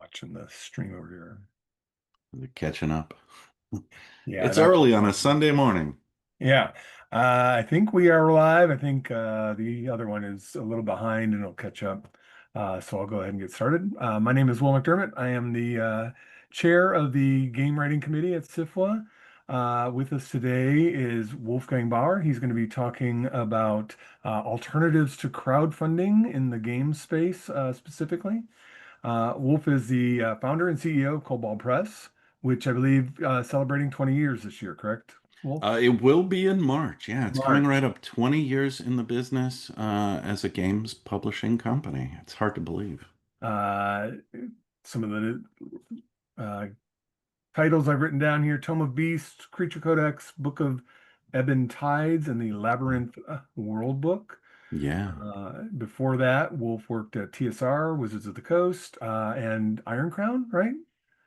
Watching the stream over here. Is it catching up? Yeah, It's that's early on a Sunday morning. yeah. I think we are live. I think the other one is a little behind and it'll catch up. So I'll go ahead and get started. My name is Will McDermott. I am the chair of the Game Writing Committee at SFWA. With us today is Wolfgang Baur. He's going to be talking about alternatives to crowdfunding in the game space specifically. Wolf is the founder and CEO of Kobold Press, which I believe celebrating 20 years this year, correct, Wolf? It will be in March. Yeah, it's coming right March. up 20 years in the business as a games publishing company. It's hard to believe. Uh, some of the uh, titles I've written down here: Tome of Beasts, Creature Codex, Book of Ebon Tides, and the Labyrinth World Book. Yeah. Before that, Wolf worked at TSR, Wizards of the Coast, and Iron Crown, right?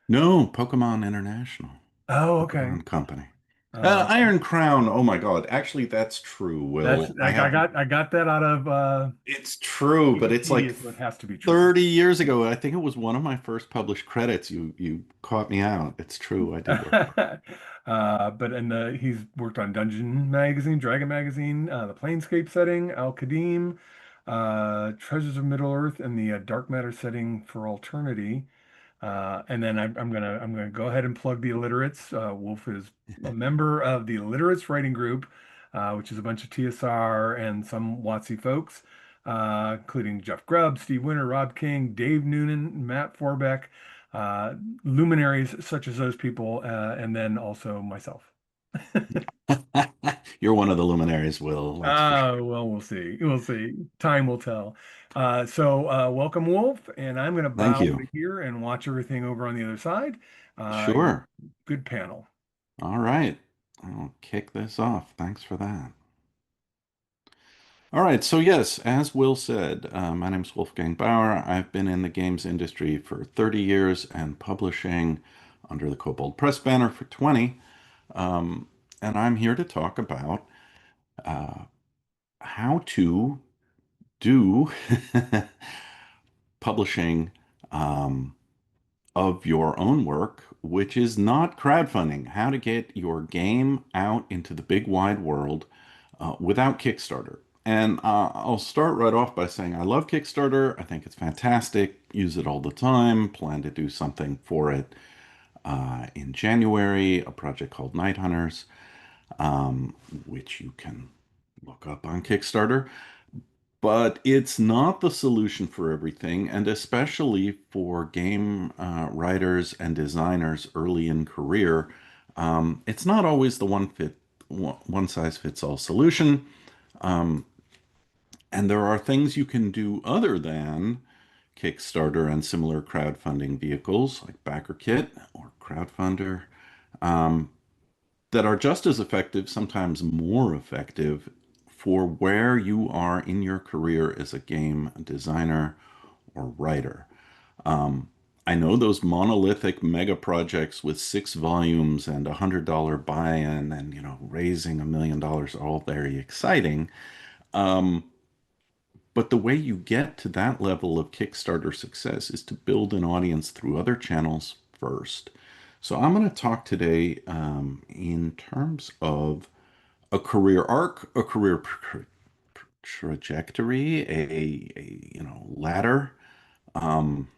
No, Pokemon International. Oh, okay. Pokemon Company. Uh, Iron Crown. Oh my God. Actually, that's true, that's Will. I, I got that out of It's true, but it's like Wikipedia, so it has to be true. 30 years ago. I think it was one of my first published credits. You caught me out. It's true. I did work for But he's worked on Dungeon Magazine, Dragon Magazine, the Planescape setting, Al Qadim, Treasures of Middle Earth, and the Dark Matter setting for Alternity. And then I'm gonna go ahead and plug the Illiterates. Wolf is a member of the Illiterates Writing Group, which is a bunch of TSR and some WotC folks, including Jeff Grubb, Steve Winter, Rob King, Dave Noonan, Matt Forbeck, uh, luminaries such as those people, and then also myself. You're one of the luminaries, Will. That's for sure. Well, we'll see. We'll see. Time will tell. Welcome, Wolf, and I'm going to Thank bow you. over here and watch everything over on the other side. Uh, Sure. Good panel. All right. I'll kick this off. Thanks for that. All right. So, yes, as Will said, my name's Wolfgang Baur. I've been in the games industry for 30 years and publishing under the Kobold Press banner for 20. Um, and I'm here to talk about uh, how to do publishing of your own work, which is not crowdfunding, how to get your game out into the big wide world without Kickstarter. And I'll start right off by saying I love Kickstarter. I think it's fantastic. Use it all the time. Plan to do something for it in January, a project called Night Hunters, which you can look up on Kickstarter. But it's not the solution for everything, and especially for game writers and designers early in career, it's not always the one size fits all solution. Um, and there are things you can do other than Kickstarter and similar crowdfunding vehicles like BackerKit or Crowdfunder um, that are just as effective, sometimes more effective, for where you are in your career as a game designer or writer. Um, I know those monolithic mega projects with 6 volumes and $100 buy-in and raising $1 million are all very exciting. Um, but the way you get to that level of Kickstarter success is to build an audience through other channels first. So I'm going to talk today in terms of a career arc, a career trajectory, a ladder um,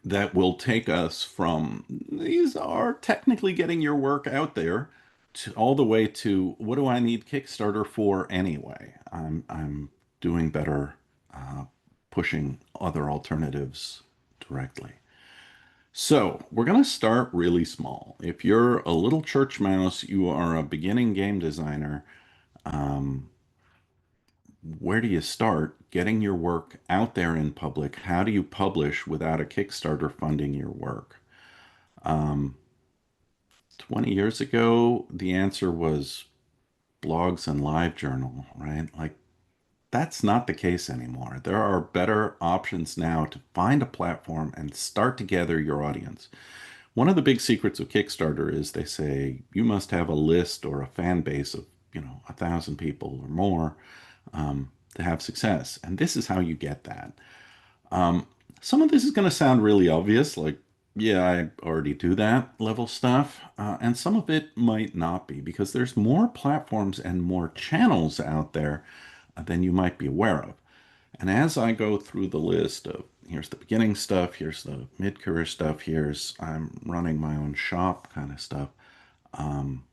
that will take us from these are technically getting your work out there to all the way to what do I need Kickstarter for anyway? I'm doing better pushing other alternatives directly. So we're going to start really small. If you're a little church mouse, you are a beginning game designer. Um, where do you start getting your work out there in public? How do you publish without a Kickstarter funding your work? Um, 20 years ago, the answer was blogs and live journal, right? Like that's not the case anymore. There are better options now to find a platform and start to gather your audience. One of the big secrets of Kickstarter is they say you must have a list or a fan base of, 1,000 people or more to have success. And this is how you get that. Um, Some of this is going to sound really obvious, like, yeah, I already do that level stuff. And some of it might not be because there's more platforms and more channels out there than you might be aware of. And as I go through the list of here's the beginning stuff, here's the mid career stuff, here's I'm running my own shop kind of stuff, um,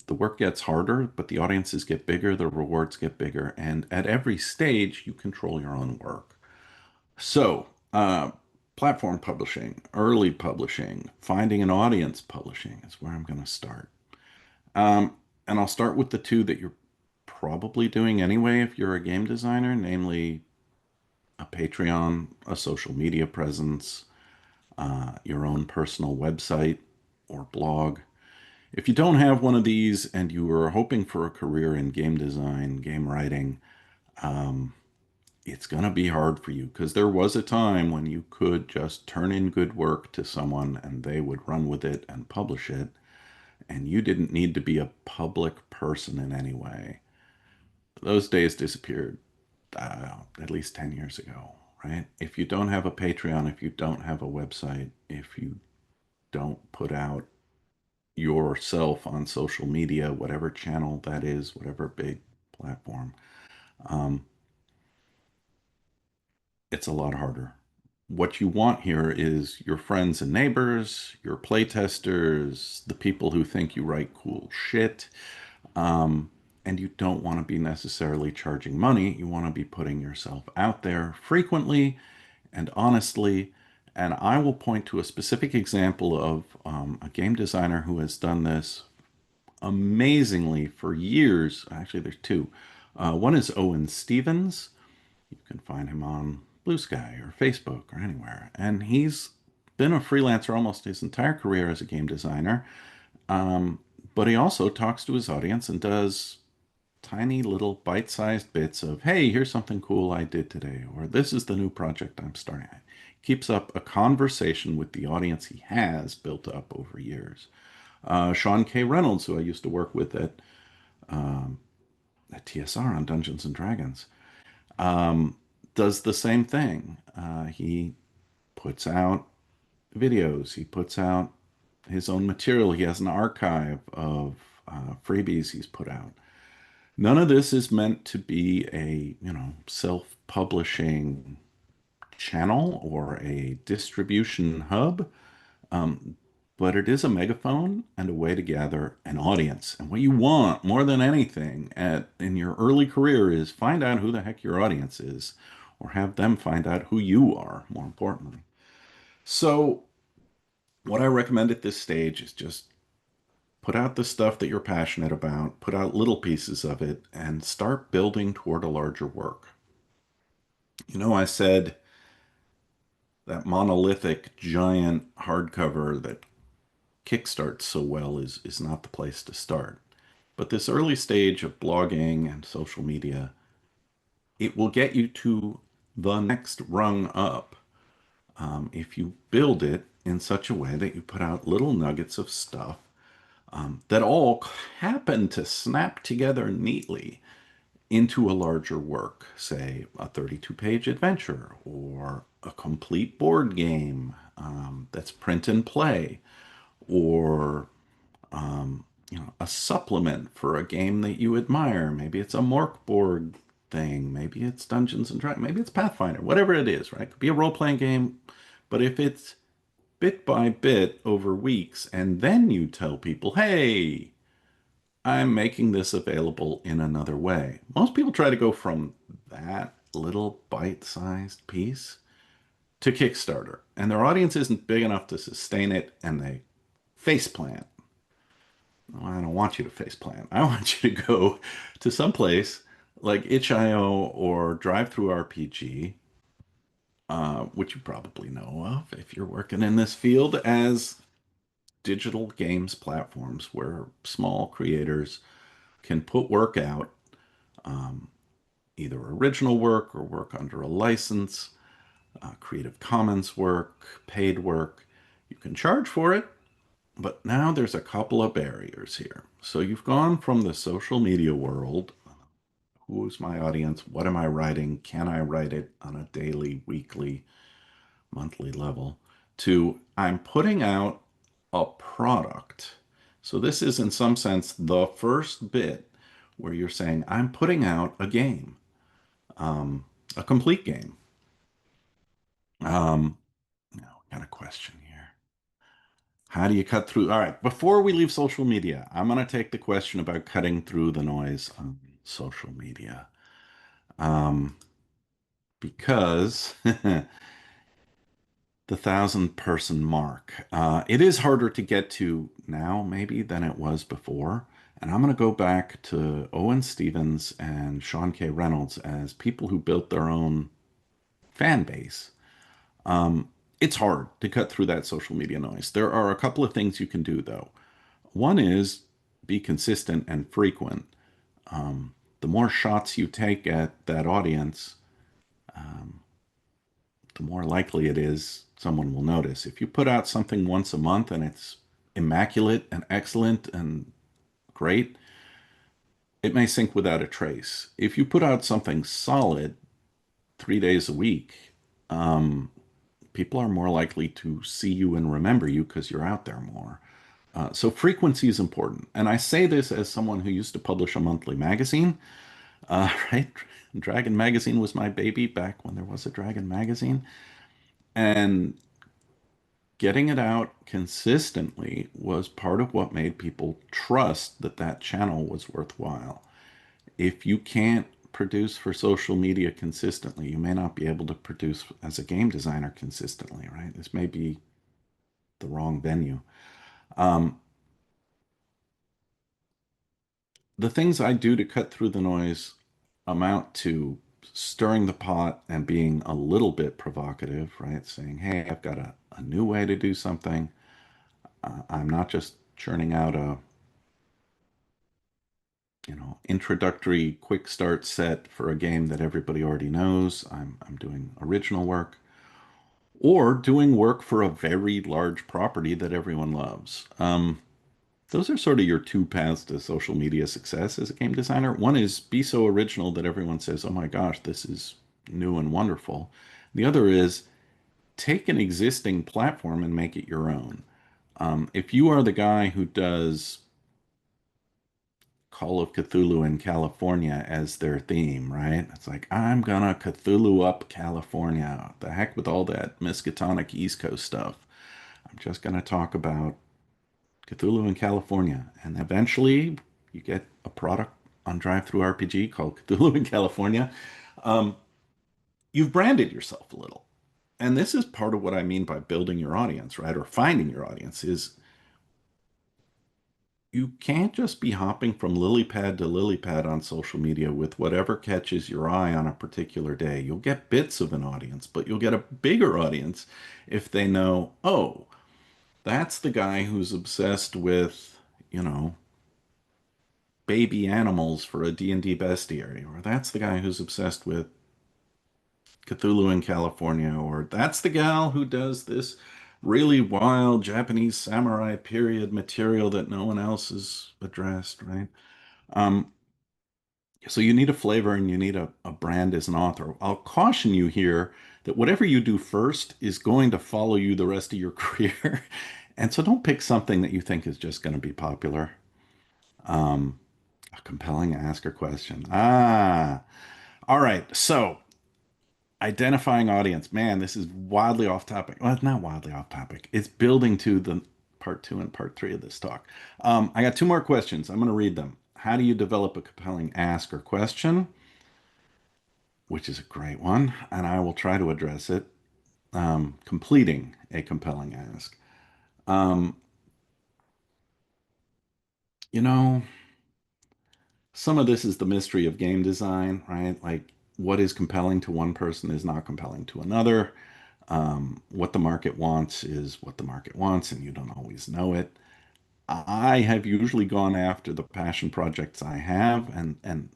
the work gets harder, but the audiences get bigger, the rewards get bigger. And at every stage, you control your own work. So, platform publishing, early publishing, finding an audience publishing is where I'm going to start. Um, and I'll start with the two that you're probably doing anyway if you're a game designer, namely a Patreon, a social media presence, your own personal website or blog. If you don't have one of these and you are hoping for a career in game design, game writing, um, it's going to be hard for you because there was a time when you could just turn in good work to someone and they would run with it and publish it, and you didn't need to be a public person in any way. Those days disappeared at least 10 years ago, right? If you don't have a Patreon, if you don't have a website, if you don't put out yourself on social media, whatever channel that is, whatever big platform, um, it's a lot harder. What you want here is your friends and neighbors, your playtesters, the people who think you write cool shit. Um, and you don't want to be necessarily charging money. You want to be putting yourself out there frequently and honestly. And I will point to a specific example of a game designer who has done this amazingly for years. Actually, there's two. One is Owen Stevens. You can find him on Blue Sky or Facebook or anywhere. And he's been a freelancer almost his entire career as a game designer. Um, but he also talks to his audience and does tiny little bite-sized bits of, hey, here's something cool I did today, or this is the new project I'm starting. Keeps up a conversation with the audience he has built up over years. Sean K. Reynolds, who I used to work with um, at TSR on Dungeons and Dragons, um, does the same thing. He puts out videos, he puts out his own material, he has an archive of freebies he's put out. None of this is meant to be a, self-publishing channel or a distribution hub. Um, but it is a megaphone and a way to gather an audience. And what you want more than anything in your early career is find out who the heck your audience is, or have them find out who you are, more importantly. So, what I recommend at this stage is just put out the stuff that you're passionate about, put out little pieces of it, and start building toward a larger work. I said that monolithic giant hardcover that kickstarts so well is not the place to start. But this early stage of blogging and social media, it will get you to the next rung up if you build it in such a way that you put out little nuggets of stuff that all happen to snap together neatly into a larger work, say a 32-page adventure or a complete board game that's print and play, or a supplement for a game that you admire. Maybe it's a Mork board thing. Maybe it's Dungeons and Dragons. Maybe it's Pathfinder. Whatever it is, right? It could be a role-playing game, but if it's bit by bit over weeks, and then you tell people, "Hey, I'm making this available in another way." Most people try to go from that little bite-sized piece to Kickstarter, and their audience isn't big enough to sustain it, and they faceplant. Well, I don't want you to faceplant. I want you to go to some place like itch.io or Drive Through RPG, which you probably know of if you're working in this field, as digital games platforms where small creators can put work out, um, either original work or work under a license, Creative Commons work, paid work. You can charge for it, but now there's a couple of barriers here. So you've gone from the social media world, Who's my audience? What am I writing? Can I write it on a daily, weekly, monthly level? To I'm putting out a product. So this is in some sense the first bit where you're saying, I'm putting out a game, um, a complete game. Now, got a question here. How do you cut through? All right, before we leave social media, I'm going to take the question about cutting through the noise on social media. Um, because the 1,000 person mark, it is harder to get to now, maybe, than it was before. And I'm going to go back to Owen Stevens and Sean K. Reynolds as people who built their own fan base. Um, it's hard to cut through that social media noise. There are a couple of things you can do, though. One is be consistent and frequent. The more shots you take at that audience, um, the more likely it is someone will notice. If you put out something once a month and it's immaculate and excellent and great, it may sink without a trace. If you put out something solid 3 days a week, um, people are more likely to see you and remember you because you're out there more. So frequency is important. And I say this as someone who used to publish a monthly magazine, right? Dragon Magazine was my baby back when there was a Dragon Magazine. And getting it out consistently was part of what made people trust that that channel was worthwhile. If you can't produce for social media consistently, you may not be able to produce as a game designer consistently, right? This may be the wrong venue. Um, the things I do to cut through the noise amount to stirring the pot and being a little bit provocative, right? Saying, hey, I've got a new way to do something. I'm not just churning out a introductory quick start set for a game that everybody already knows. I'm doing original work or doing work for a very large property that everyone loves. Those are sort of your two paths to social media success as a game designer. One is be so original that everyone says, oh my gosh, this is new and wonderful. The other is take an existing platform and make it your own. If you are the guy who does Call of Cthulhu in California as their theme, right? It's like, I'm gonna Cthulhu up California. The heck with all that Miskatonic East Coast stuff. I'm just gonna talk about Cthulhu in California. And eventually you get a product on Drive-Thru RPG called Cthulhu in California. Um, you've branded yourself a little. And this is part of what I mean by building your audience, right? Or finding your audience is you can't just be hopping from lily pad to lily pad on social media with whatever catches your eye on a particular day. You'll get bits of an audience, but you'll get a bigger audience if they know, oh, that's the guy who's obsessed with, you know, baby animals for a D&D bestiary, or that's the guy who's obsessed with Cthulhu in California, or that's the gal who does this really wild Japanese samurai period material that no one else has addressed, right? Um, so you need a flavor and you need a brand as an author. I'll caution you here that whatever you do first is going to follow you the rest of your career. And so don't pick something that you think is just going to be popular. Um, a compelling ask or question. All right. So identifying audience. Man, this is wildly off topic. Well, it's not wildly off topic. It's building to the part two and part three of this talk. I got two more questions. I'm going to read them. How do you develop a compelling ask or question? Which is a great one, and I will try to address it. Completing a compelling ask. Um, you know, some of this is the mystery of game design, right? Like what is compelling to one person is not compelling to another. What the market wants is what the market wants, and you don't always know it. I have usually gone after the passion projects I have, and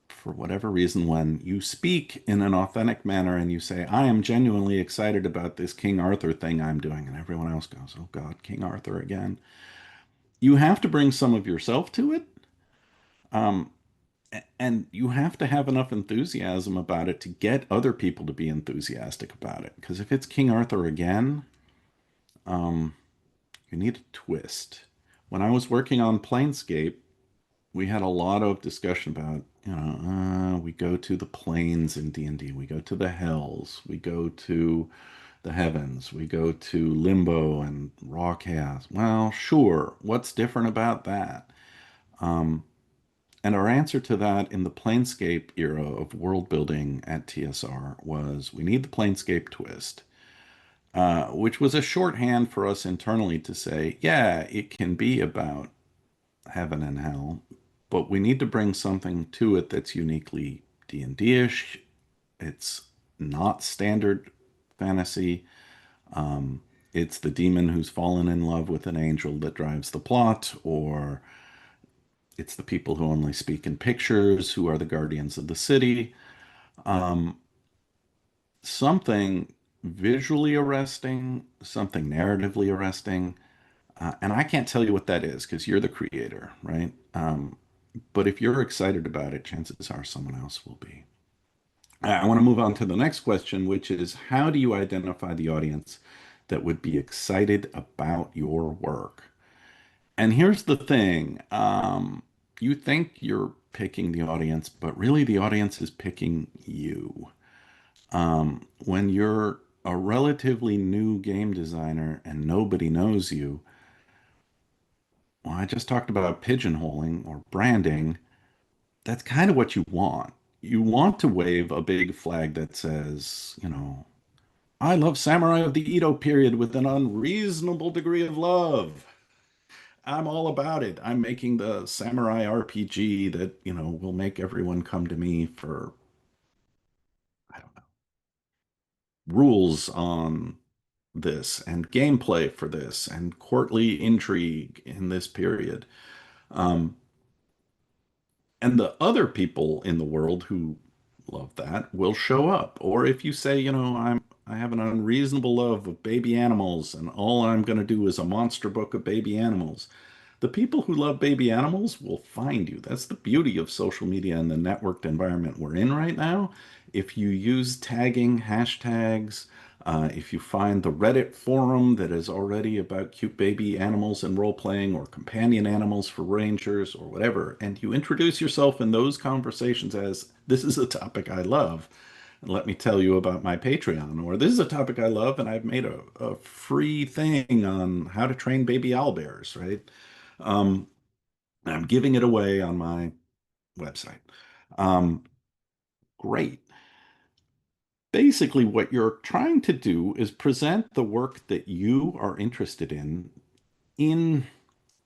for whatever reason, when you speak in an authentic manner and you say, I am genuinely excited about this King Arthur thing I'm doing, and everyone else goes, oh God, King Arthur again. You have to bring some of yourself to it. Um, And you have to have enough enthusiasm about it to get other people to be enthusiastic about it. Because if it's King Arthur again, um, you need a twist. When I was working on Planescape, we had a lot of discussion about, we go to the plains in D&D, we go to the hells, we go to the heavens, we go to limbo and raw chaos. Well, sure. What's different about that? Um, and our answer to that in the Planescape era of world building at TSR was we need the Planescape twist, which was a shorthand for us internally to say, yeah, it can be about heaven and hell, but we need to bring something to it that's uniquely D&D-ish. It's not standard fantasy. Um, it's the demon who's fallen in love with an angel that drives the plot, or it's the people who only speak in pictures who are the guardians of the city. Um, Something visually arresting, something narratively arresting. And I can't tell you what that is because you're the creator, right? But if you're excited about it, chances are someone else will be. I want to move on to the next question, which is how do you identify the audience that would be excited about your work? And here's the thing, you think you're picking the audience, but really the audience is picking you. When you're a relatively new game designer and nobody knows you, well, I just talked about pigeonholing or branding. That's kind of what you want. You want to wave a big flag that says, I love samurai of the Edo period with an unreasonable degree of love. I'm all about it. I'm making the samurai RPG that, will make everyone come to me for, I don't know, rules on this and gameplay for this and courtly intrigue in this period. Um, and the other people in the world who love that will show up. Or if you say, I have an unreasonable love of baby animals and all I'm going to do is a monster book of baby animals. The people who love baby animals will find you. That's the beauty of social media and the networked environment we're in right now. If you use tagging, hashtags, if you find the Reddit forum that is already about cute baby animals and role playing or companion animals for rangers or whatever, and you introduce yourself in those conversations as this is a topic I love, and let me tell you about my Patreon, or this is a topic I love and I've made a free thing on how to train baby owlbears, right? Um, I'm giving it away on my website. Um, Great. Basically, what you're trying to do is present the work that you are interested in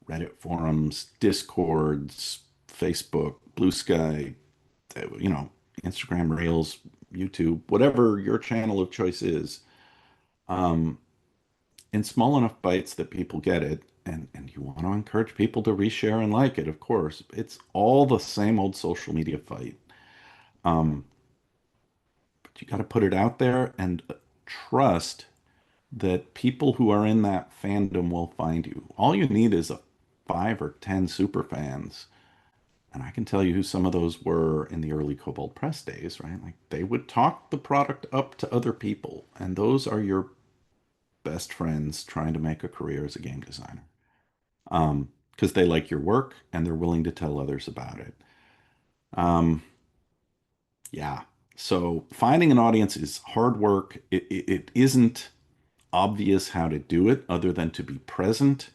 Reddit forums, Discords, Facebook, Blue Sky, you know, Instagram Reels, YouTube, whatever your channel of choice is, um, in small enough bites that people get it. And you want to encourage people to reshare and like it, of course. It's all the same old social media fight. Um, but you got to put it out there and trust that people who are in that fandom will find you. All you need is a 5 or 10 super fans. And I can tell you who some of those were in the early Kobold press days, right? Like they would talk the product up to other people. And those are your best friends trying to make a career as a game designer. Because they like your work and they're willing to tell others about it. Um, yeah. So finding an audience is hard work. It isn't obvious how to do it other than to be present,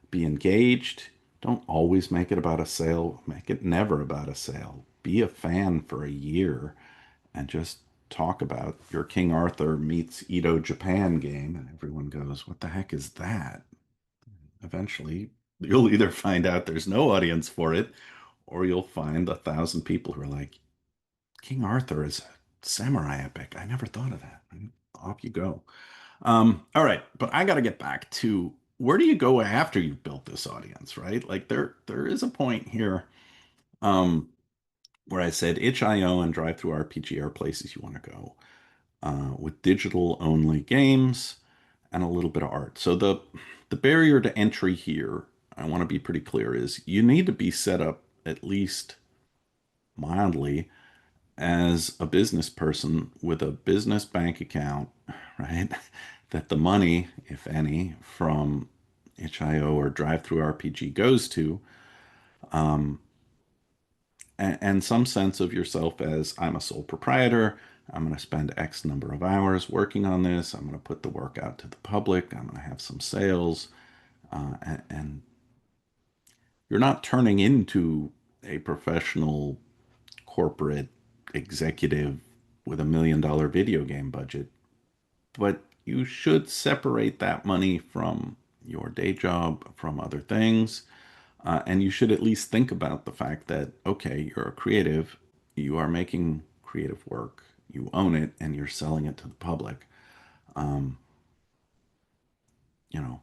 be engaged. Don't always make it about a sale. Make it never about a sale. Be a fan for a year and just talk about your King Arthur meets Edo Japan game. And everyone goes, what the heck is that? Eventually, you'll either find out there's no audience for it, or you'll find 1,000 people who are like, King Arthur is a samurai epic. I never thought of that. And off you go. All right, but I got to get back to where do you go after you've built this audience, right? Like there is a point here where I said itch.io and drive through RPG are places you want to go with digital only games and a little bit of art. So the barrier to entry here, I want to be pretty clear, is you need to be set up at least mildly, as a business person with a business bank account, right? That the money, if any, from itch.io or Drive Through RPG goes to, and some sense of yourself as I'm a sole proprietor. I'm going to spend X number of hours working on this. I'm going to put the work out to the public. I'm going to have some sales. And you're not turning into a professional corporate executive with $1 million video game budget, but you should separate that money from your day job, from other things. And you should at least think about the fact that, okay, you're a creative, you are making creative work, you own it, and you're selling it to the public. Um, you know,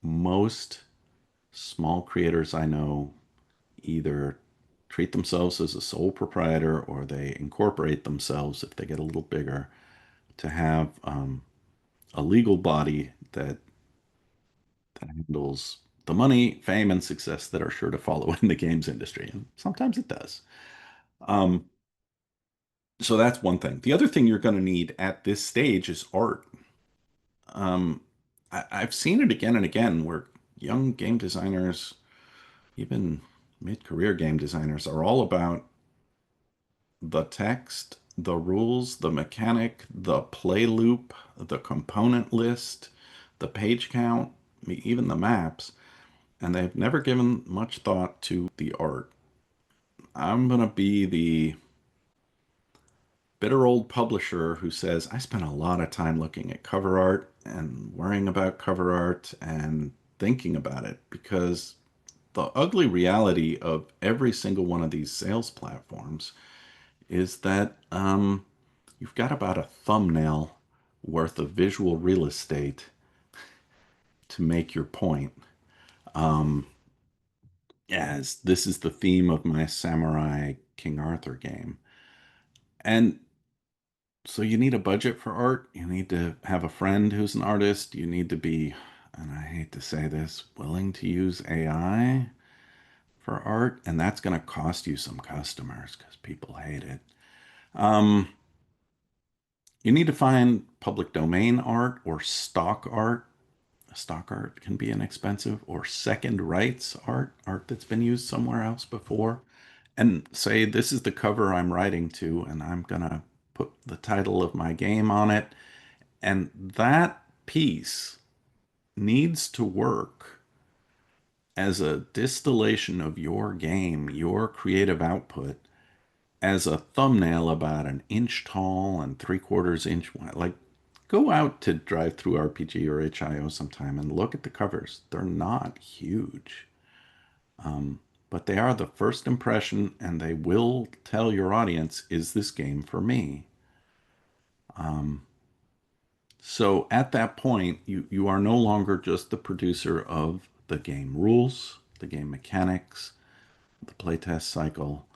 most small creators I know either treat themselves as a sole proprietor or they incorporate themselves if they get a little bigger to have a legal body that handles the money, fame, and success that are sure to follow in the games industry. And sometimes it does. Um, so that's one thing. The other thing you're going to need at this stage is art. Um, I've seen it again and again where young game designers, even mid-career game designers, are all about the text, the rules, the mechanic, the play loop, the component list, the page count, even the maps, and they've never given much thought to the art. I'm going to be the bitter old publisher who says, I spent a lot of time looking at cover art and worrying about cover art and thinking about it because the ugly reality of every single one of these sales platforms is that you've got about a thumbnail worth of visual real estate to make your point. Um, as this is the theme of my Samurai King Arthur game. And so you need a budget for art. You need to have a friend who's an artist. You need to be, and I hate to say this, willing to use AI for art. And that's going to cost you some customers because people hate it. Um, you need to find public domain art or stock art. Stock art can be inexpensive, or second rights art, art that's been used somewhere else before. And say, this is the cover I'm writing to, and I'm going to put the title of my game on it. And that piece needs to work as a distillation of your game, your creative output, as a thumbnail about an inch tall and 3/4 inch wide. Like, go out to Drive Through RPG or HIO sometime and look at the covers. They're not huge, but they are the first impression, and they will tell your audience, is this game for me? So at that point, you are no longer just the producer of the game rules, the game mechanics, the playtest cycle.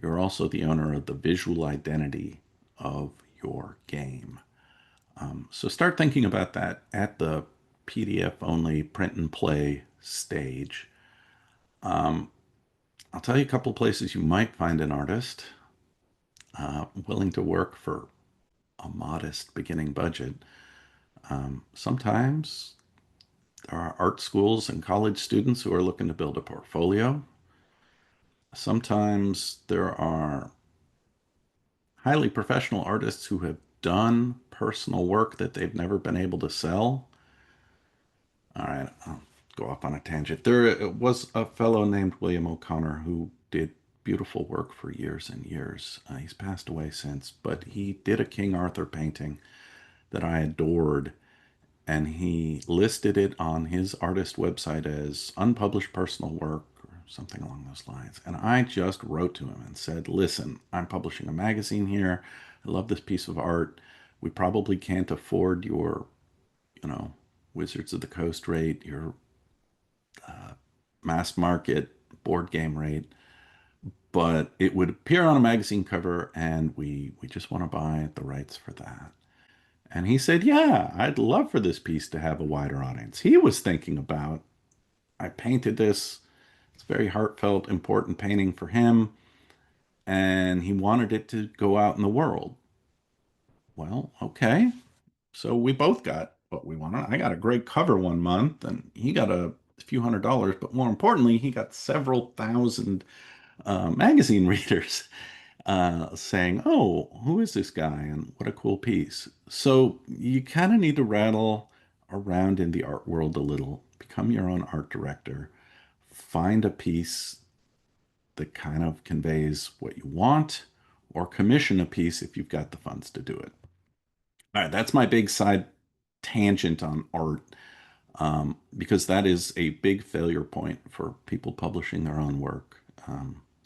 You're also the owner of the visual identity of your game. So start thinking about that at the PDF only print and play stage. I'll tell you a couple places you might find an artist willing to work for a modest beginning budget. Sometimes there are art schools and college students who are looking to build a portfolio. Sometimes there are highly professional artists who have done personal work that they've never been able to sell. All right, I'll go off on a tangent. There was a fellow named William O'Connor who did beautiful work for years and years. He's passed away since, but he did a King Arthur painting that I adored, and he listed it on his artist website as unpublished personal work or something along those lines. And I just wrote to him and said, listen, I'm publishing a magazine here. I love this piece of art. We probably can't afford your, you know, Wizards of the Coast rate, your mass market board game rate, but it would appear on a magazine cover, and we just want to buy the rights for that. And he said, yeah, I'd love for this piece to have a wider audience. He was thinking about, I painted this. It's a very heartfelt, important painting for him. and he wanted it to go out in the world. Well, okay. So we both got what we wanted. I got a great cover one month, and he got a few $100s, but more importantly, he got several thousand magazine readers saying, "Oh, who is this guy? And what a cool piece." So you kind of need to rattle around in the art world a little, become your own art director, find a piece that kind of conveys what you want, or commission a piece if you've got the funds to do it. All right, that's my big side tangent on art, because that is a big failure point for people publishing their own work.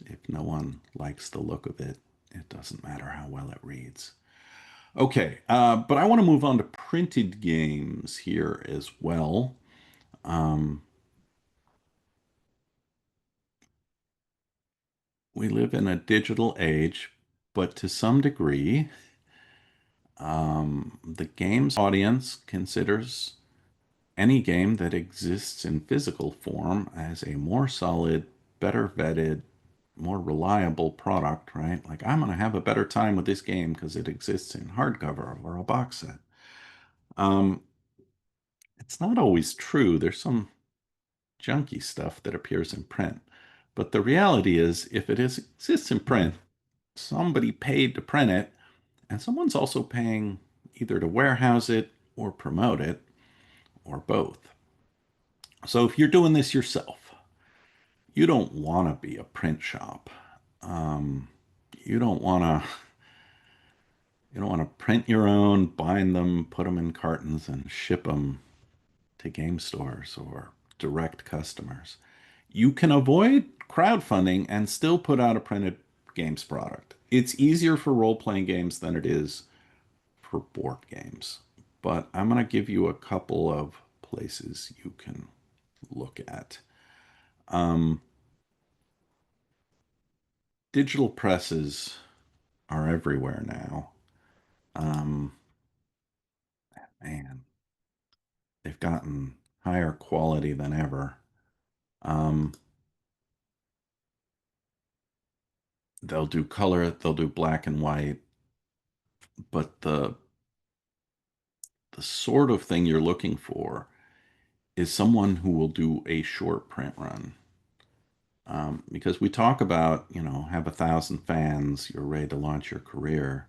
If no one likes the look of it, it doesn't matter how well it reads. Okay, but I want to move on to printed games here as well. Um, we live in a digital age, but to some degree, the game's audience considers any game that exists in physical form as a more solid, better vetted, more reliable product, right? Like, I'm going to have a better time with this game because it exists in hardcover or a box set. Um, it's not always true. There's some junky stuff that appears in print. But the reality is, if exists in print, somebody paid to print it, and someone's also paying either to warehouse it or promote it, or both. So if you're doing this yourself, you don't want to be a print shop. Um, you don't want to print your own, bind them, put them in cartons, and ship them to game stores or direct customers. You can avoid crowdfunding and still put out a printed games product. It's easier for role-playing games than it is for board games. But I'm going to give you a couple of places you can look at. Um, Digital presses are everywhere now. Um, Man, they've gotten higher quality than ever. Um, they'll do color, they'll do black and white, but the sort of thing you're looking for is someone who will do a short print run. Because we talk about, have 1,000 fans, you're ready to launch your career.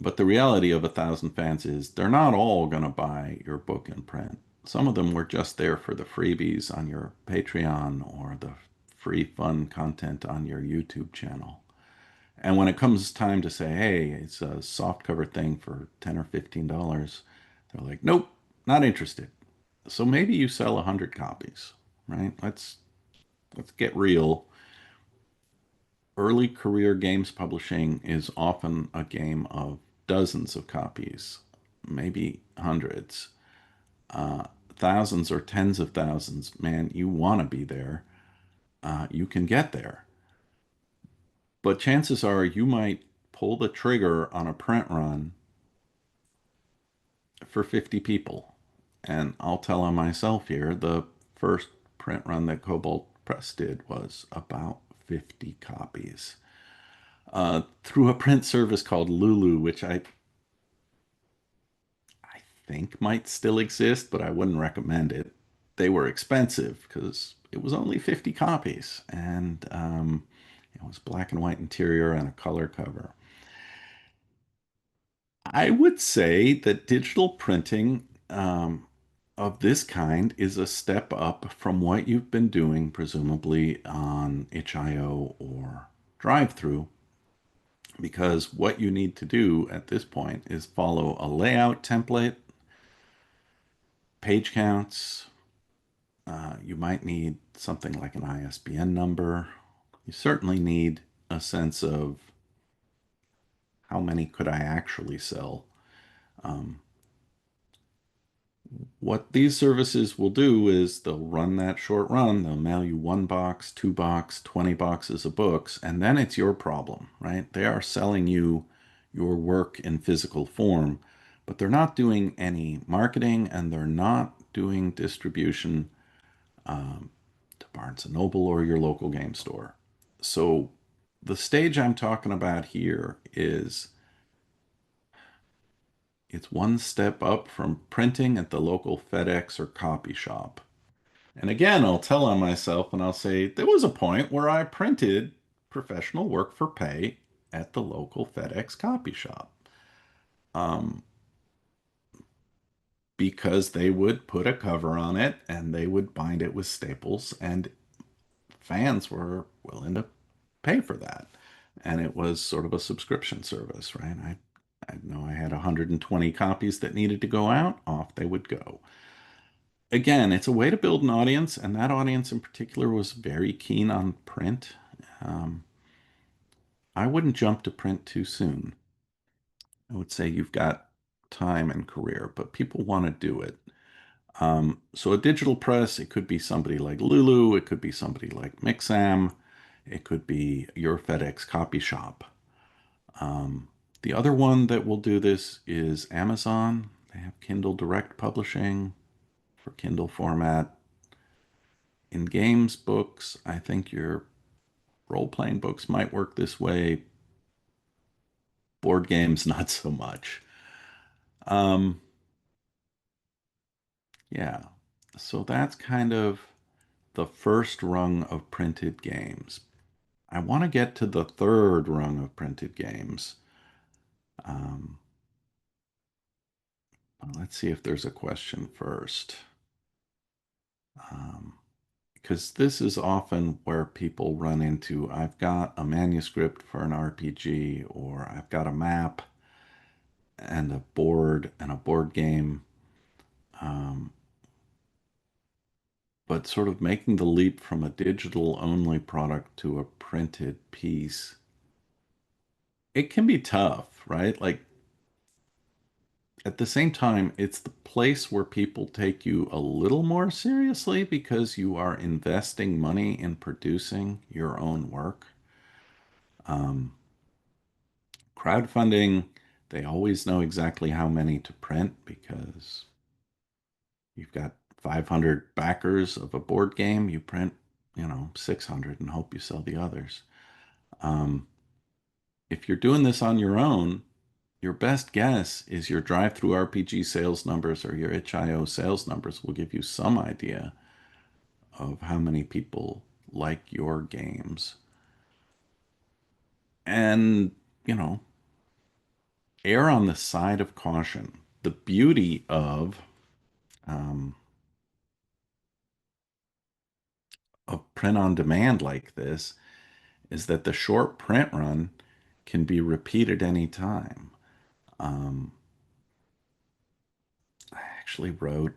But the reality of 1,000 fans is they're not all going to buy your book in print. Some of them were just there for the freebies on your Patreon or the free fun content on your YouTube channel. And when it comes time to say, hey, it's a soft cover thing for $10 or $15, they're like, nope, not interested. So maybe you sell 100 copies, right? Let's get real. Early career games publishing is often a game of dozens of copies, maybe hundreds, thousands or tens of thousands. Man, you want to be there. You can get there. But chances are you might pull the trigger on a print run for 50 people. And I'll tell on myself here, the first print run that Kobold Press did was about 50 copies. Through a print service called Lulu, which I think might still exist, but I wouldn't recommend it. They were expensive because it was only 50 copies, and it was black and white interior and a color cover. I would say that digital printing of this kind is a step up from what you've been doing, presumably on itch.io or drive-through, because what you need to do at this point is follow a layout template, page counts. You might need something like an ISBN number. You certainly need a sense of how many could I actually sell. Um, what these services will do is they'll run that short run. They'll mail you 1 box, 2 box, 20 boxes of books, and then it's your problem, right? They are selling you your work in physical form, but they're not doing any marketing and they're not doing distribution to Barnes& and Noble or your local game store. So the stage I'm talking about here is it's one step up from printing at the local FedEx or copy shop. And again, I'll tell on myself and I'll say there was a point where I printed professional work for pay at the local FedEx copy shop. Um, because they would put a cover on it and they would bind it with staples, and fans were willing to pay for that. And it was sort of a subscription service, right? I know I had 120 copies that needed to go out, off they would go. Again, it's a way to build an audience, and that audience in particular was very keen on print. Um, I wouldn't jump to print too soon. I would say you've got time and career, but people want to do it. So a digital press, it could be somebody like Lulu, it could be somebody like Mixam, it could be your FedEx copy shop. Um, the other one that will do this is Amazon. They have Kindle Direct Publishing for Kindle format. In games books, I think your role-playing books might work this way. Board games, not so much. Um, yeah, so that's kind of the first rung of printed games. I want to get to the third rung of printed games. Um, let's see if there's a question first. Um, because this is often where people run into I've got a manuscript for an RPG, or I've got a map and a board game. Um, but sort of making the leap from a digital only product to a printed piece, it can be tough, right? Like at the same time, it's the place where people take you a little more seriously because you are investing money in producing your own work. Um, Crowdfunding, they always know exactly how many to print because you've got 500 backers of a board game, you print, 600 and hope you sell the others. Um, if you're doing this on your own, your best guess is your drive-through RPG sales numbers or your itch.io sales numbers will give you some idea of how many people like your games. And, you know, err on the side of caution. The beauty um, of print on demand like this is that the short print run can be repeated anytime. Um, I actually wrote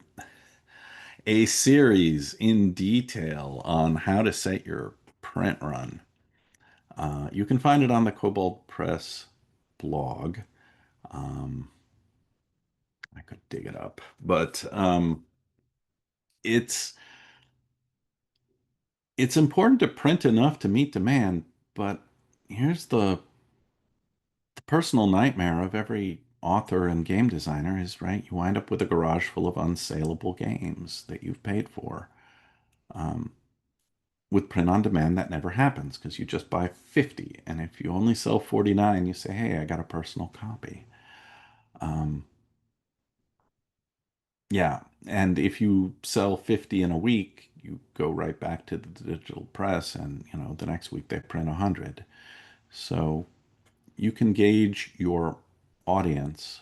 a series in detail on how to set your print run. You can find it on the Kobold Press blog. Um, I could dig it up, but it's it's important to print enough to meet demand. But here's the personal nightmare of every author and game designer is, right, you wind up with a garage full of unsaleable games that you've paid for. Um, with print on demand, that never happens because you just buy 50. And if you only sell 49, you say, hey, I got a personal copy. Um, yeah. And if you sell 50 in a week, you go right back to the digital press and, the next week they print 100. So you can gauge your audience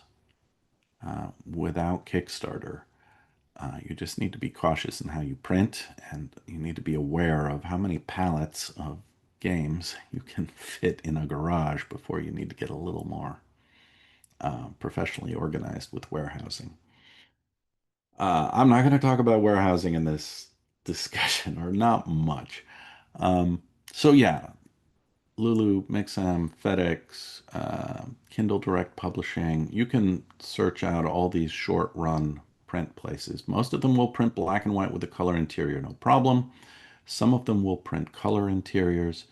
without Kickstarter. You just need to be cautious in how you print, and you need to be aware of how many pallets of games you can fit in a garage before you need to get a little more professionally organized with warehousing. I'm not going to talk about warehousing in this discussion, or not much. Um, so yeah, Lulu, Mixam, FedEx, Kindle Direct Publishing. You can search out all these short run print places. Most of them will print black and white with a color interior, no problem. Some of them will print color interiors,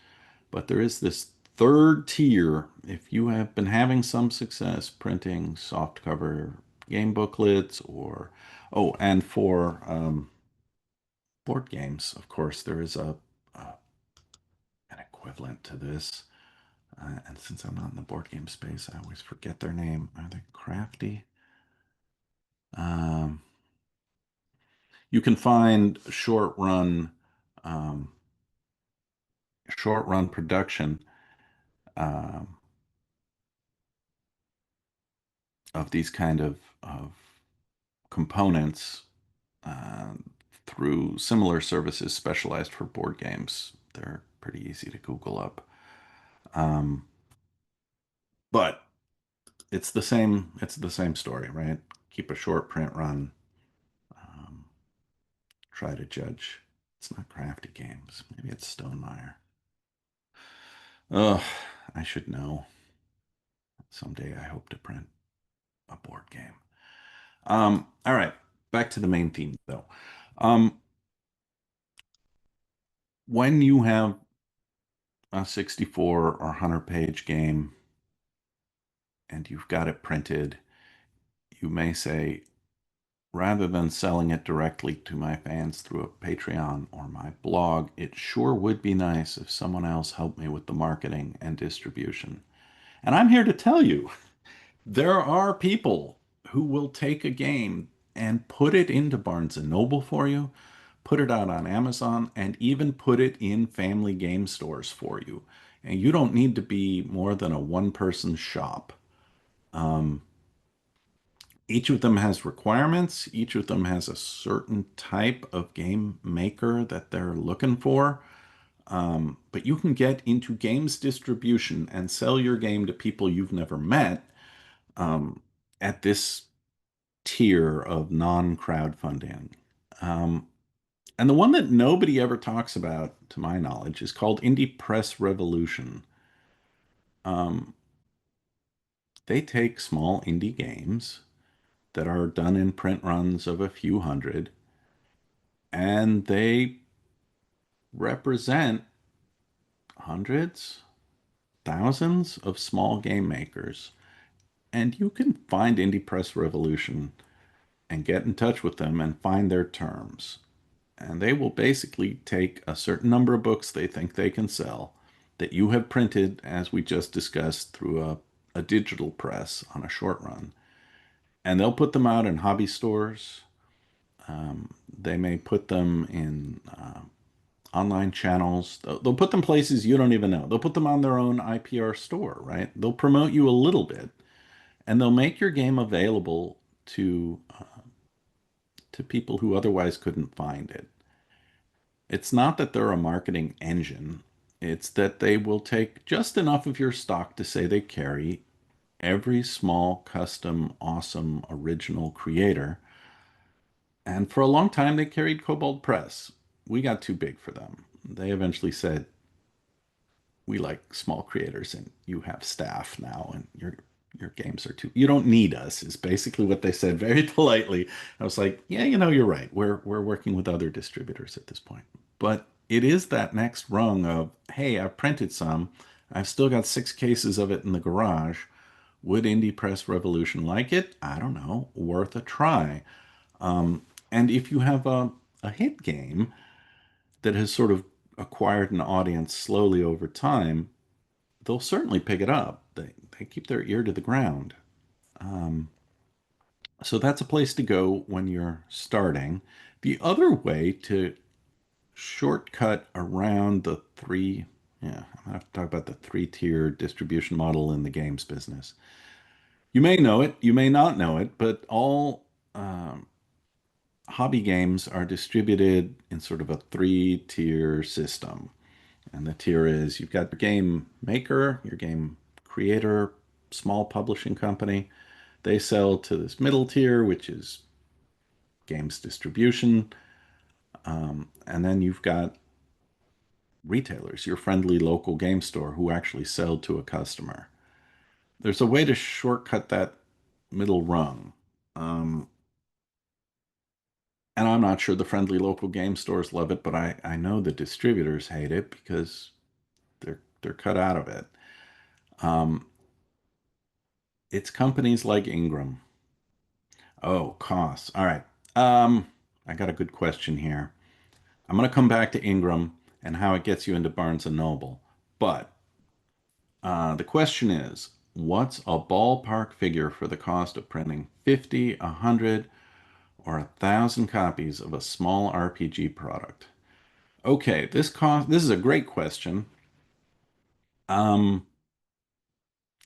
but there is this third tier. If you have been having some success printing softcover game booklets, or, oh, and for board games, of course, there is an equivalent to this. And since I'm not in the board game space, I always forget their name. Are they Crafty? Um, you can find um, short run production um, of these kind of components uh, through similar services specialized for board games. They're pretty easy to Google up. Um, but it's the same story, right? Keep a short print run. Um, Try to judge. It's not Crafty Games. Maybe it's Stonemeyer. Ugh, I should know. Someday I hope to print a board game. All right, back to the main theme though. Um, when you have a 64 or 100 page game and you've got it printed, you may say, rather than selling it directly to my fans through a Patreon or my blog, it sure would be nice if someone else helped me with the marketing and distribution. And I'm here to tell you, there are people who will take a game and put it into Barnes& and Noble for you, put it out on Amazon, and even put it in family game stores for you. And you don't need to be more than a one-person shop. Um, each of them has requirements. Each of them has a certain type of game maker that they're looking for. But you can get into games distribution and sell your game to people you've never met um, at this tier of non-crowdfunding. Um, and the one that nobody ever talks about, to my knowledge, is called Indie Press Revolution. Um, they take small indie games that are done in print runs of a few hundred, and they represent hundreds, thousands of small game makers. And you can find Indie Press Revolution and get in touch with them and find their terms. And they will basically take a certain number of books they think they can sell that you have printed, as we just discussed, through a digital press on a short run. And they'll put them out in hobby stores. They may put them in online channels. They'll put them places you don't even know. They'll put them on their own IPR store, right? They'll promote you a little bit, and they'll make your game available to people who otherwise couldn't find it. It's not that they're a marketing engine. It's that they will take just enough of your stock to say they carry every small, custom, awesome, original creator. And for a long time, they carried Kobold Press. We got too big for them. They eventually said, we like small creators and you have staff now and your games are too you don't need us is basically what they said very politely. I was like, yeah, you're right. We're working with other distributors at this point. But it is that next rung of, hey, I've printed some. I've still got 6 cases of it in the garage. Would Indie Press Revolution like it? I don't know. Worth a try. And if you have a hit game that has sort of acquired an audience slowly over time, they'll certainly pick it up. They keep their ear to the ground. Um, so that's a place to go when you're starting. The other way to shortcut around the three, yeah, I'm gonna have to talk about the three-tier distribution model in the games business. You may know it, you may not know it, but all hobby games are distributed in sort of a three-tier system. And the tier is you've got your game maker, your game creator, small publishing company. They sell to this middle tier, which is games distribution. And then you've got retailers, your friendly local game store who actually sell to a customer. There's a way to shortcut that middle rung. Um, and I'm not sure the friendly local game stores love it, but I know the distributors hate it because they're cut out of it. Um, it's companies like Ingram. Oh, costs. All right. Um, I got a good question here. I'm going to come back to Ingram and how it gets you into Barnes& and Noble. But The question is, what's a ballpark figure for the cost of printing 50, 100, or 1,000 copies of a small RPG product? Okay, this is a great question. Um,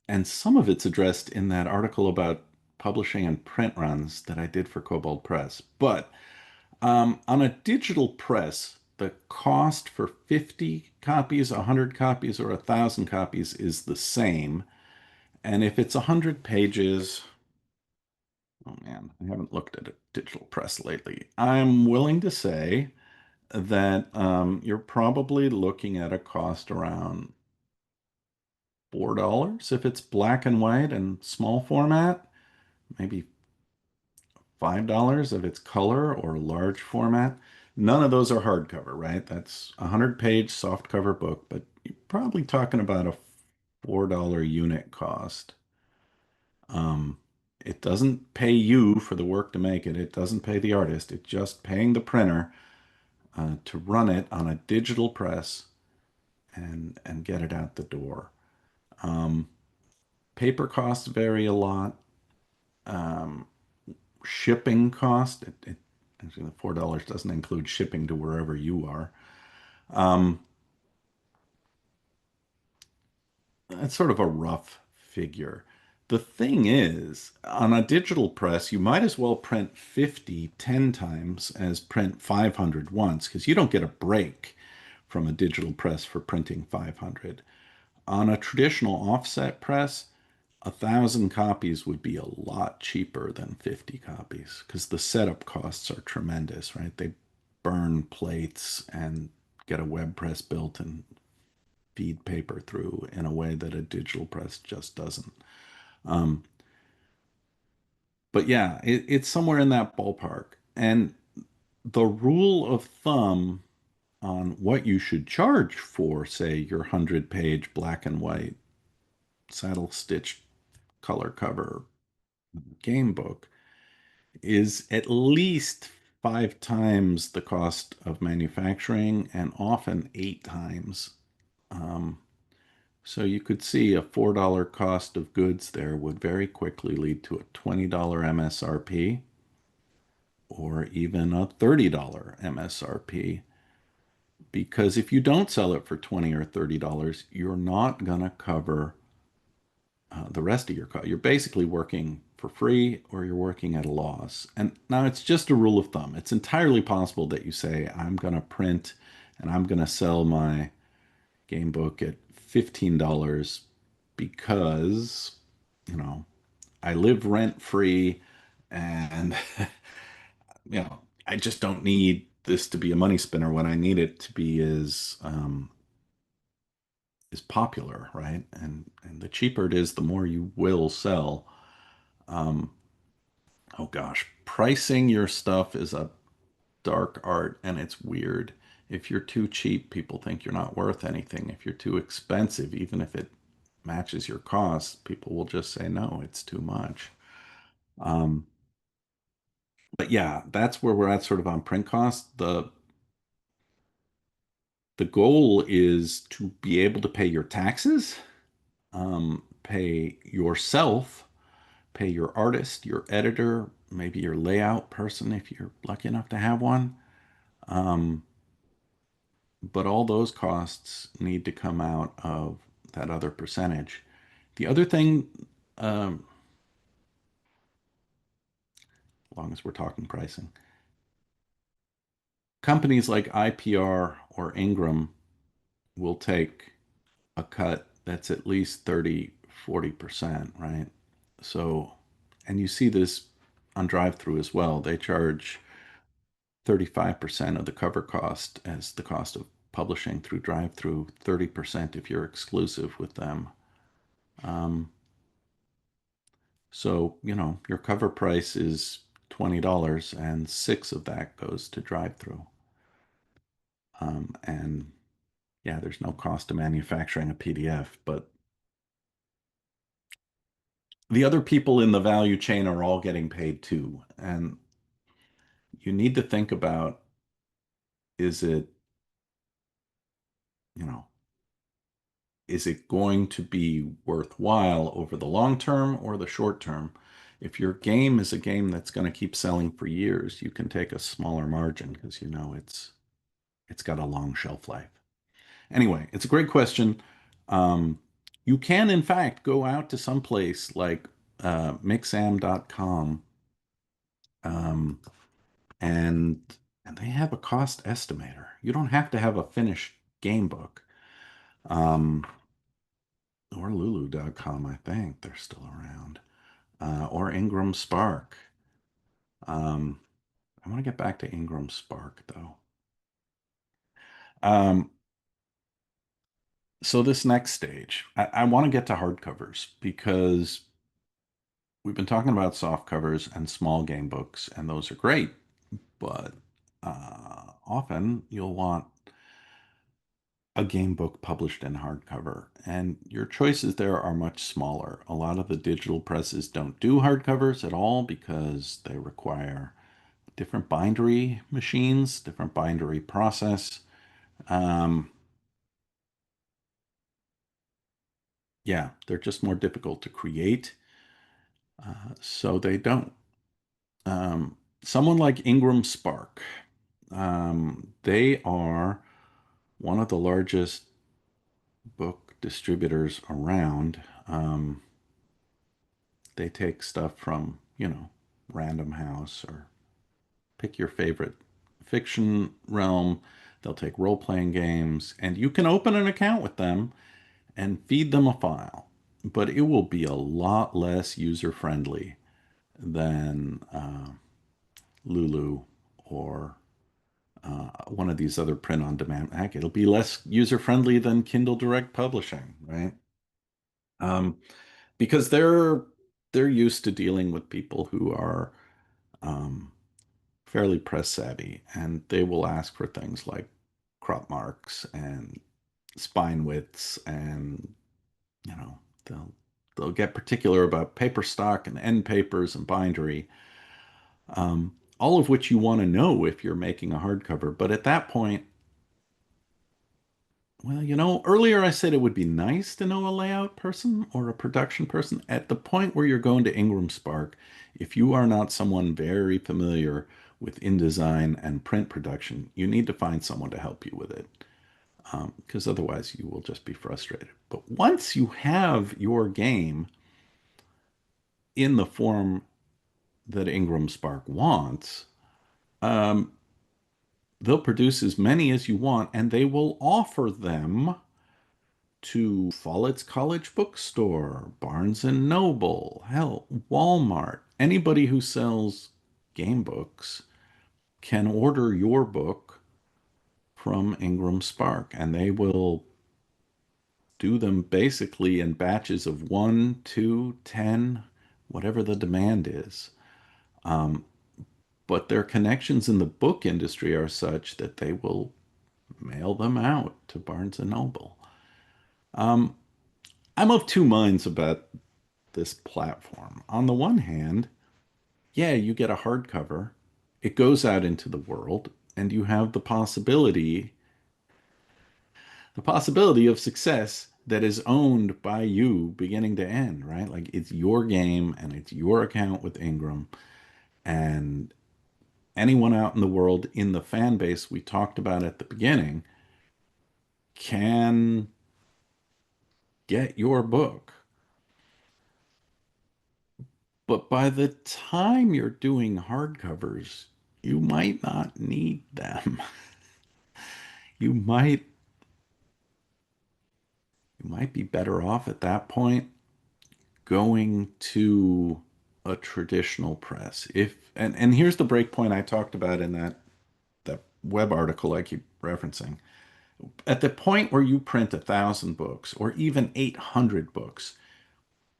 and some of it's addressed in that article about publishing and print runs that I did for Kobold Press. But on a digital press, the cost for 50 copies, 100 copies, or 1,000 copies is the same. And if it's 100 pages, oh man, I haven't looked at a digital press lately. I'm willing to say that you're probably looking at a cost around $4 if it's black and white and small format, maybe $5 if it's color or large format. None of those are hardcover, right? That's a 100-page softcover book, but you're probably talking about a $4 unit cost. Um, it doesn't pay you for the work to make it. It doesn't pay the artist. It's just paying the printer to run it on a digital press and get it out the door. Um, Paper costs vary a lot. Um, Shipping cost, actually the $4 doesn't include shipping to wherever you are. Um, That's sort of a rough figure. The thing is, on a digital press, you might as well print 50 10 times as print 500 once, because you don't get a break from a digital press for printing 500. On a traditional offset press, 1,000 copies would be a lot cheaper than 50 copies because the setup costs are tremendous, right? They burn plates and get a web press built and feed paper through in a way that a digital press just doesn't. Um, but yeah, it's somewhere in that ballpark. And the rule of thumb on what you should charge for, say, your 100-page black and white saddle stitched color cover game book is at least 5 times the cost of manufacturing and often 8 times. Um, so you could see a $4 cost of goods there would very quickly lead to a $20 MSRP or even a $30 MSRP. Because if you don't sell it for $20 or $30, you're not going to cover the rest of your cost. You're basically working for free or you're working at a loss. And now it's just a rule of thumb. It's entirely possible that you say, I'm going to print and I'm going to sell my game book at $15 because, you know, I live rent free and, I just don't need this to be a money spinner when I need it to be is popular, right? And the cheaper it is, the more you will sell. Um, oh gosh, pricing your stuff is a dark art and it's weird. If you're too cheap, people think you're not worth anything. If you're too expensive, even if it matches your costs, people will just say, no, it's too much. Um, but yeah, that's where we're at sort of on print costs. The goal is to be able to pay your taxes, pay yourself, pay your artist, your editor, maybe your layout person if you're lucky enough to have one. Um, but all those costs need to come out of that other percentage. The other thing, as long as we're talking pricing, companies like IPR or Ingram will take a cut that's at least 30, 40%, right? So, and you see this on drive-through as well. They charge 35% of the cover cost as the cost of publishing through drive-through, 30% if you're exclusive with them. Um, so, your cover price is $20 and six of that goes to drive-through. And yeah, there's no cost to manufacturing a PDF, but the other people in the value chain are all getting paid too. And you need to think about, is it, you know, is it going to be worthwhile over the long term or the short term? If your game is a game that's going to keep selling for years, you can take a smaller margin because you know it's got a long shelf life. Anyway, it's a great question. Um, you can, in fact, go out to some place like mixam.com, um, and they have a cost estimator. You don't have to have a finished game book. Um, or lulu.com, I think they're still around. Or Ingram Spark. Um, I want to get back to Ingram Spark though. Um, so this next stage, I want to get to hardcovers because we've been talking about soft covers and small game books, and those are great, but often you'll want a game book published in hardcover, and your choices there are much smaller. A lot of the digital presses don't do hardcovers at all because they require different bindery machines, different bindery process. Um, yeah, they're just more difficult to create, so they don't. Someone like Ingram Spark, they are one of the largest book distributors around. They take stuff from, Random House or pick your favorite fiction realm. They'll take role playing games, and you can open an account with them and feed them a file, but it will be a lot less user friendly than Lulu or one of these other print on demand. Heck, it'll be less user friendly than Kindle Direct Publishing, right? Um, because they're used to dealing with people who are um, fairly press savvy, and they will ask for things like crop marks and spine widths, and you know they'll they'll get particular about paper stock and end papers and bindery, all of which you want to know if you're making a hardcover. But at that point, well, earlier I said it would be nice to know a layout person or a production person. At the point where you're going to Ingram Spark, if you are not someone very familiar with InDesign and print production, you need to find someone to help you with it, because otherwise you will just be frustrated. But once you have your game in the form that Ingram Spark wants, um, they'll produce as many as you want, and they will offer them to Follett's College Bookstore, Barnes and Noble, hell, Walmart. Anybody who sells game books can order your book from Ingram Spark, and they will do them basically in batches of 1, 2, 10, whatever the demand is. But their connections in the book industry are such that they will mail them out to Barnes and Noble. I'm of two minds about this platform. On the one hand, yeah, you get a hardcover, it goes out into the world, and you have the possibility of success that is owned by you beginning to end, right? Like it's your game and it's your account with Ingram, and anyone out in the world in the fan base we talked about at the beginning can get your book. But by the time you're doing hardcovers, you might not need them. You might you might be better off at that point going to a traditional press. If and here's the break point I talked about in that web article I keep referencing. At the point where you print 1,000 books or even 800 books,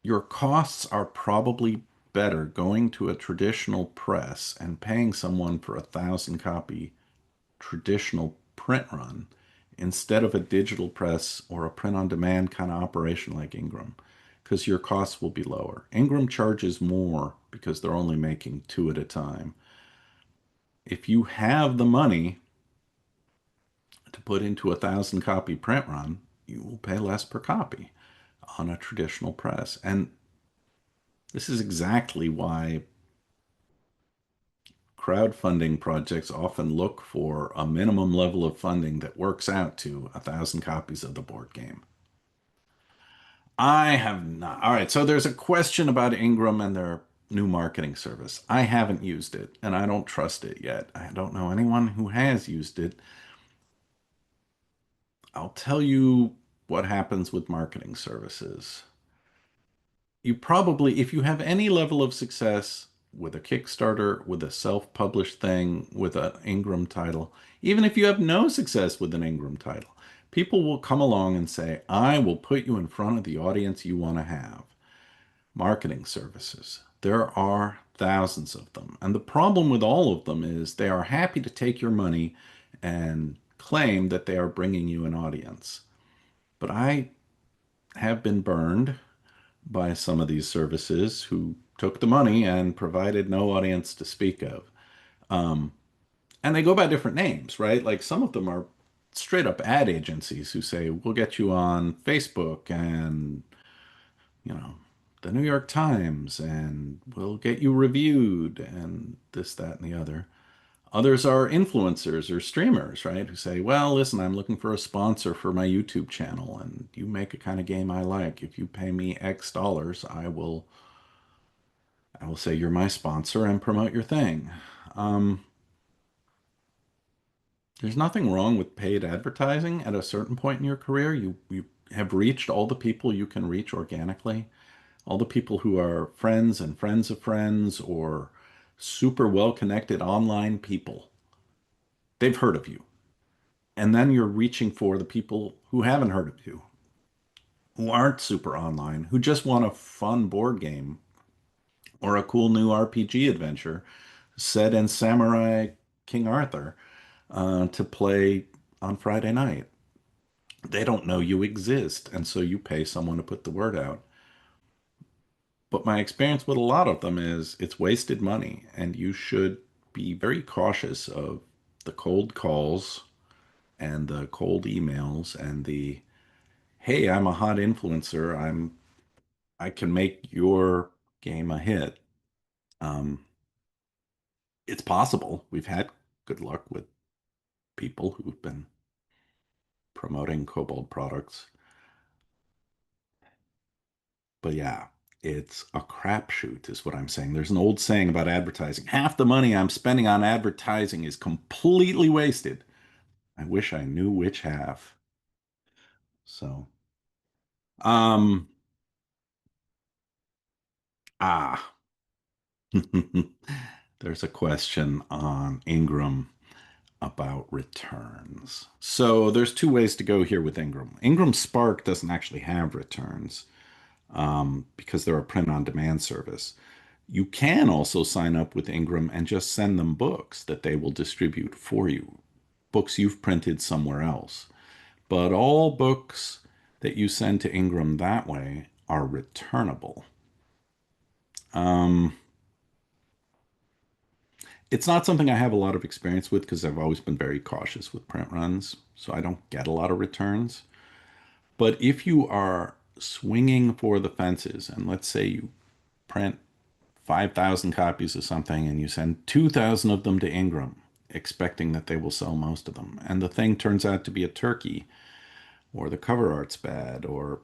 your costs are probably better going to a traditional press and paying someone for 1,000 copy traditional print run instead of a digital press or a print on demand kind of operation like Ingram, because your costs will be lower. Ingram charges more because they're only making two at a time. If you have the money to put into 1,000 copy print run, you will pay less per copy on a traditional press. And this is exactly why crowdfunding projects often look for a minimum level of funding that works out to 1,000 copies of the board game. I have not. All right, so there's a question about Ingram and their new marketing service. I haven't used it and I don't trust it yet. I don't know anyone who has used it. I'll tell you what happens with marketing services. You probably, if you have any level of success with a Kickstarter, with a self-published thing, with an Ingram title, even if you have no success with an Ingram title, people will come along and say, I will put you in front of the audience you want to have. Marketing services. There are thousands of them. And the problem with all of them is they are happy to take your money and claim that they are bringing you an audience. But I have been burned by some of these services who took the money and provided no audience to speak of. Um, and they go by different names, right? Like some of them are straight up ad agencies who say, we'll get you on Facebook and, you know, the New York Times and we'll get you reviewed and this, that, and the other. Others are influencers or streamers, right? Who say, well, listen, I'm looking for a sponsor for my YouTube channel and you make a kind of game I like. If you pay me X dollars, I will say you're my sponsor and promote your thing. Um, there's nothing wrong with paid advertising at a certain point in your career. You have reached all the people you can reach organically, all the people who are friends and friends of friends or super well connected online people. They've heard of you. And then you're reaching for the people who haven't heard of you, who aren't super online, who just want a fun board game or a cool new RPG adventure set in Samurai King Arthur to play on Friday night. They don't know you exist, and so you pay someone to put the word out. But my experience with a lot of them is it's wasted money, and you should be very cautious of the cold calls and the cold emails and the hey, I'm a hot influencer. I can make your game a hit. Um, it's possible. We've had good luck with people who've been promoting Kobold products. But yeah, it's a crapshoot, is what I'm saying. There's an old saying about advertising. Half the money I'm spending on advertising is completely wasted. I wish I knew which half. So, um, ah, there's a question on Ingram about returns. So there's two ways to go here with Ingram. Ingram Spark doesn't actually have returns because they're a print-on-demand service. You can also sign up with Ingram and just send them books that they will distribute for you, books you've printed somewhere else. But all books that you send to Ingram that way are returnable. Um, it's not something I have a lot of experience with because I've always been very cautious with print runs, so I don't get a lot of returns. But if you are swinging for the fences, and let's say you print 5,000 copies of something and you send 2,000 of them to Ingram, expecting that they will sell most of them, and the thing turns out to be a turkey, or the cover art's bad, or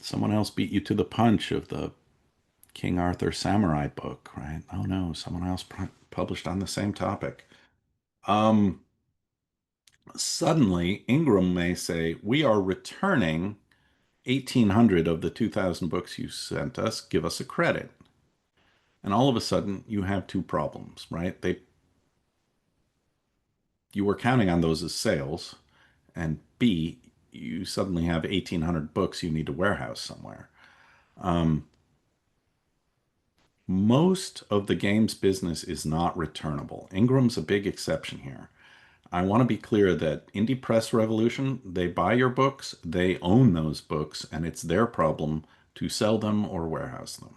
someone else beat you to the punch of the King Arthur Samurai book, right? Oh no, someone else published on the same topic. Um, Suddenly, Ingram may say, we are returning 1,800 of the 2,000 books you sent us. Give us a credit. And all of a sudden, you have two problems, right? You were counting on those as sales, and B, you suddenly have 1,800 books you need to warehouse somewhere. Um, Most of the game's business is not returnable. Ingram's a big exception here. I want to be clear that Indie Press Revolution, they buy your books, they own those books, and it's their problem to sell them or warehouse them.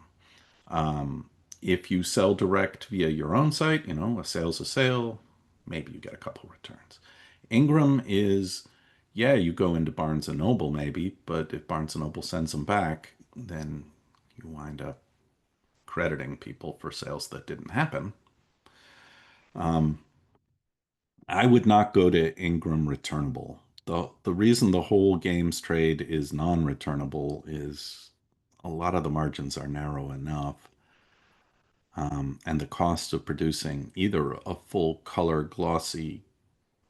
If you sell direct via your own site, a sale's a sale, maybe you get a couple returns. Ingram is Yeah, you go into Barnes and Noble maybe, but if Barnes and Noble sends them back, then you wind up crediting people for sales that didn't happen. Um, I would not go to Ingram returnable. The reason the whole games trade is non-returnable is a lot of the margins are narrow enough, and the cost of producing either a full color glossy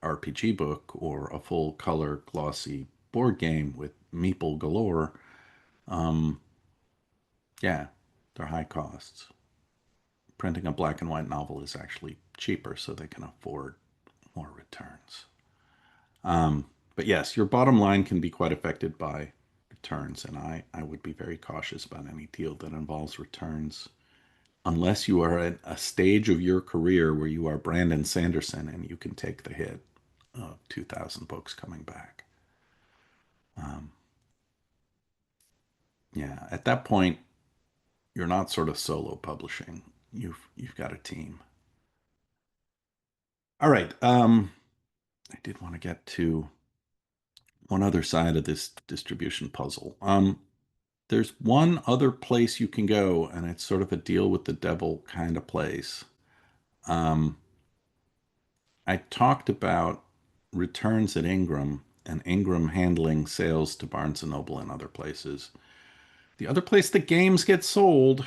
RPG book or a full color glossy board game with meeple galore, um, yeah, they're high costs. Printing a black and white novel is actually cheaper, so they can afford more returns. Um, but yes, your bottom line can be quite affected by returns, and I would be very cautious about any deal that involves returns unless you are at a stage of your career where you are Brandon Sanderson and you can take the hit of 2,000 books coming back. Um, yeah, at that point, you're not sort of solo publishing. You've got a team. All right. I did want to get to one other side of this distribution puzzle. There's one other place you can go, and it's sort of a deal with the devil kind of place. Um, I talked about returns at Ingram and Ingram handling sales to Barnes and Noble and other places. The other place the games get sold,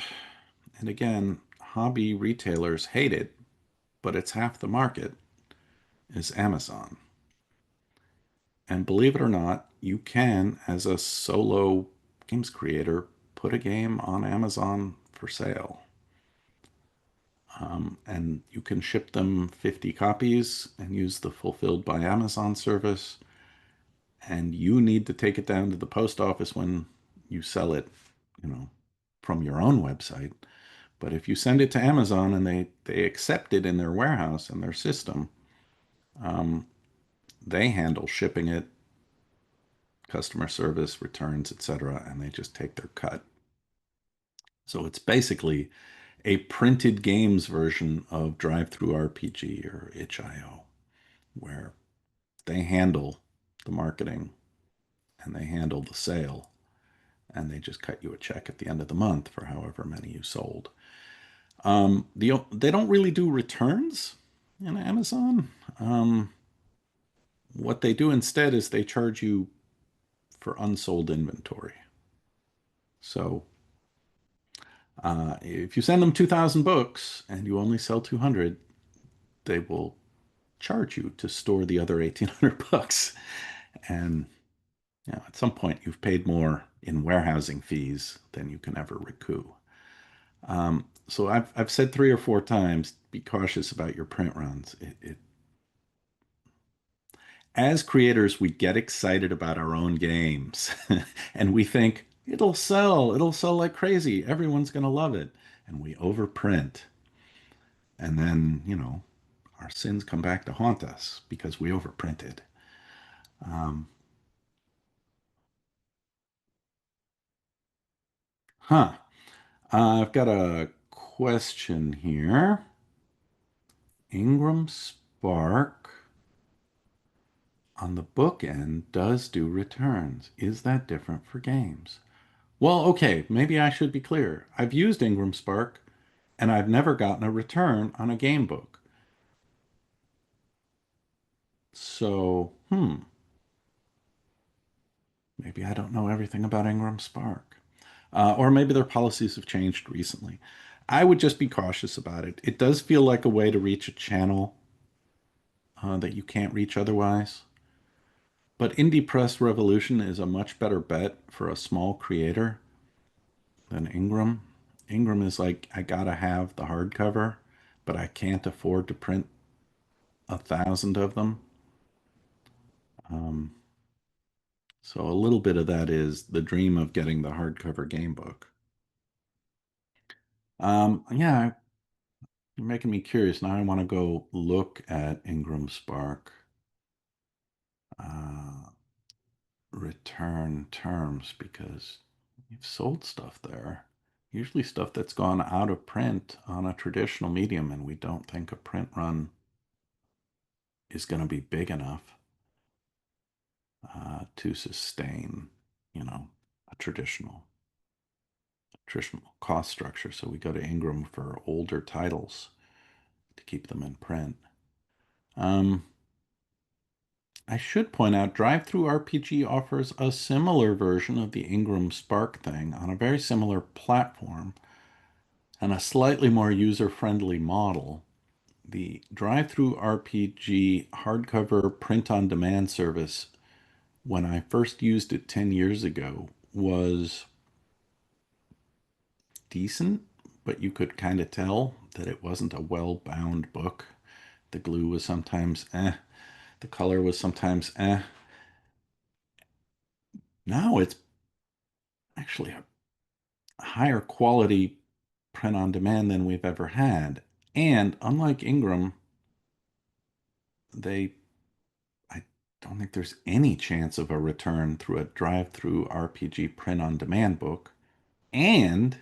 and again, hobby retailers hate it, but it's half the market, is Amazon. And believe it or not, you can, as a solo games creator, put a game on Amazon for sale. And you can ship them 50 copies and use the Fulfilled by Amazon service. And you need to take it down to the post office when you sell it, you know, from your own website. But if you send it to Amazon and they accept it in their warehouse and their system, um, they handle shipping it, customer service, returns, etc., and they just take their cut. So it's basically a printed games version of Drive-Through RPG or itch.io, where they handle the marketing and they handle the sale, and they just cut you a check at the end of the month for however many you sold. They don't really do returns in Amazon. What they do instead is they charge you for unsold inventory. So if you send them 2,000 books and you only sell 200, they will charge you to store the other 1,800 books. And at some point, you've paid more in warehousing fees than you can ever recoup. So I've said 3 or 4 times, be cautious about your print runs. As creators, we get excited about our own games and we think it'll sell like crazy. Everyone's going to love it. And we overprint. And then, our sins come back to haunt us because we overprinted. Um, huh. I've got a question here. Ingram Spark on the book end does do returns. Is that different for games? Well, okay, maybe I should be clear. I've used Ingram Spark and I've never gotten a return on a game book. So, maybe I don't know everything about Ingram Spark. Or maybe their policies have changed recently. I would just be cautious about it. It does feel like a way to reach a channel that you can't reach otherwise. But Indie Press Revolution is a much better bet for a small creator than Ingram. Ingram is like, I gotta have the hardcover, but I can't afford to print 1,000 of them. Um, so a little bit of that is the dream of getting the hardcover game book. Yeah, you're making me curious. Now I want to go look at Ingram Spark uh, return terms because you've sold stuff there. Usually stuff that's gone out of print on a traditional medium, and we don't think a print run is going to be big enough. to sustain, a traditional cost structure. So we go to Ingram for older titles to keep them in print. Um, I should point out, Drive-Thru RPG offers a similar version of the Ingram Spark thing on a very similar platform and a slightly more user-friendly model. The Drive-Thru RPG hardcover print-on-demand service, when I first used it 10 years ago, was decent, but you could kind of tell that it wasn't a well-bound book. The glue was sometimes the color was sometimes Now it's actually a higher quality print on demand than we've ever had. And unlike Ingram, they I don't think there's any chance of a return through a drive-through RPG print on demand book. And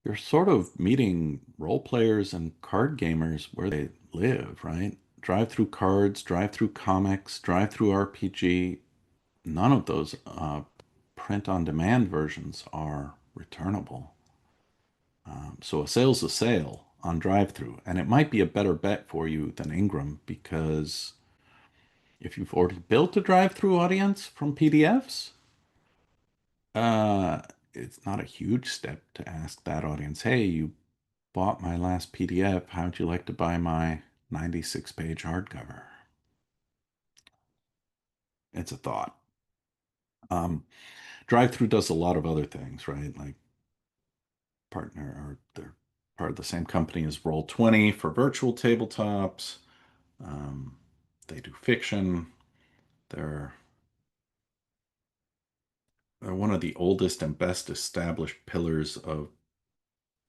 you're sort of meeting role players and card gamers where they live, right? Drive-through cards, drive-through comics, drive-through RPG. None of those print on demand versions are returnable. So a sale's a sale on drive-through, and it might be a better bet for you than Ingram because if you've already built a drive-through audience from PDFs, uh, it's not a huge step to ask that audience, hey, you bought my last PDF. How'd you like to buy my 96-page hardcover? It's a thought. Drive-through does a lot of other things, right? Like partner or they're part of the same company as Roll20 for virtual tabletops. Um, they do fiction. They're they're one of the oldest and best established pillars of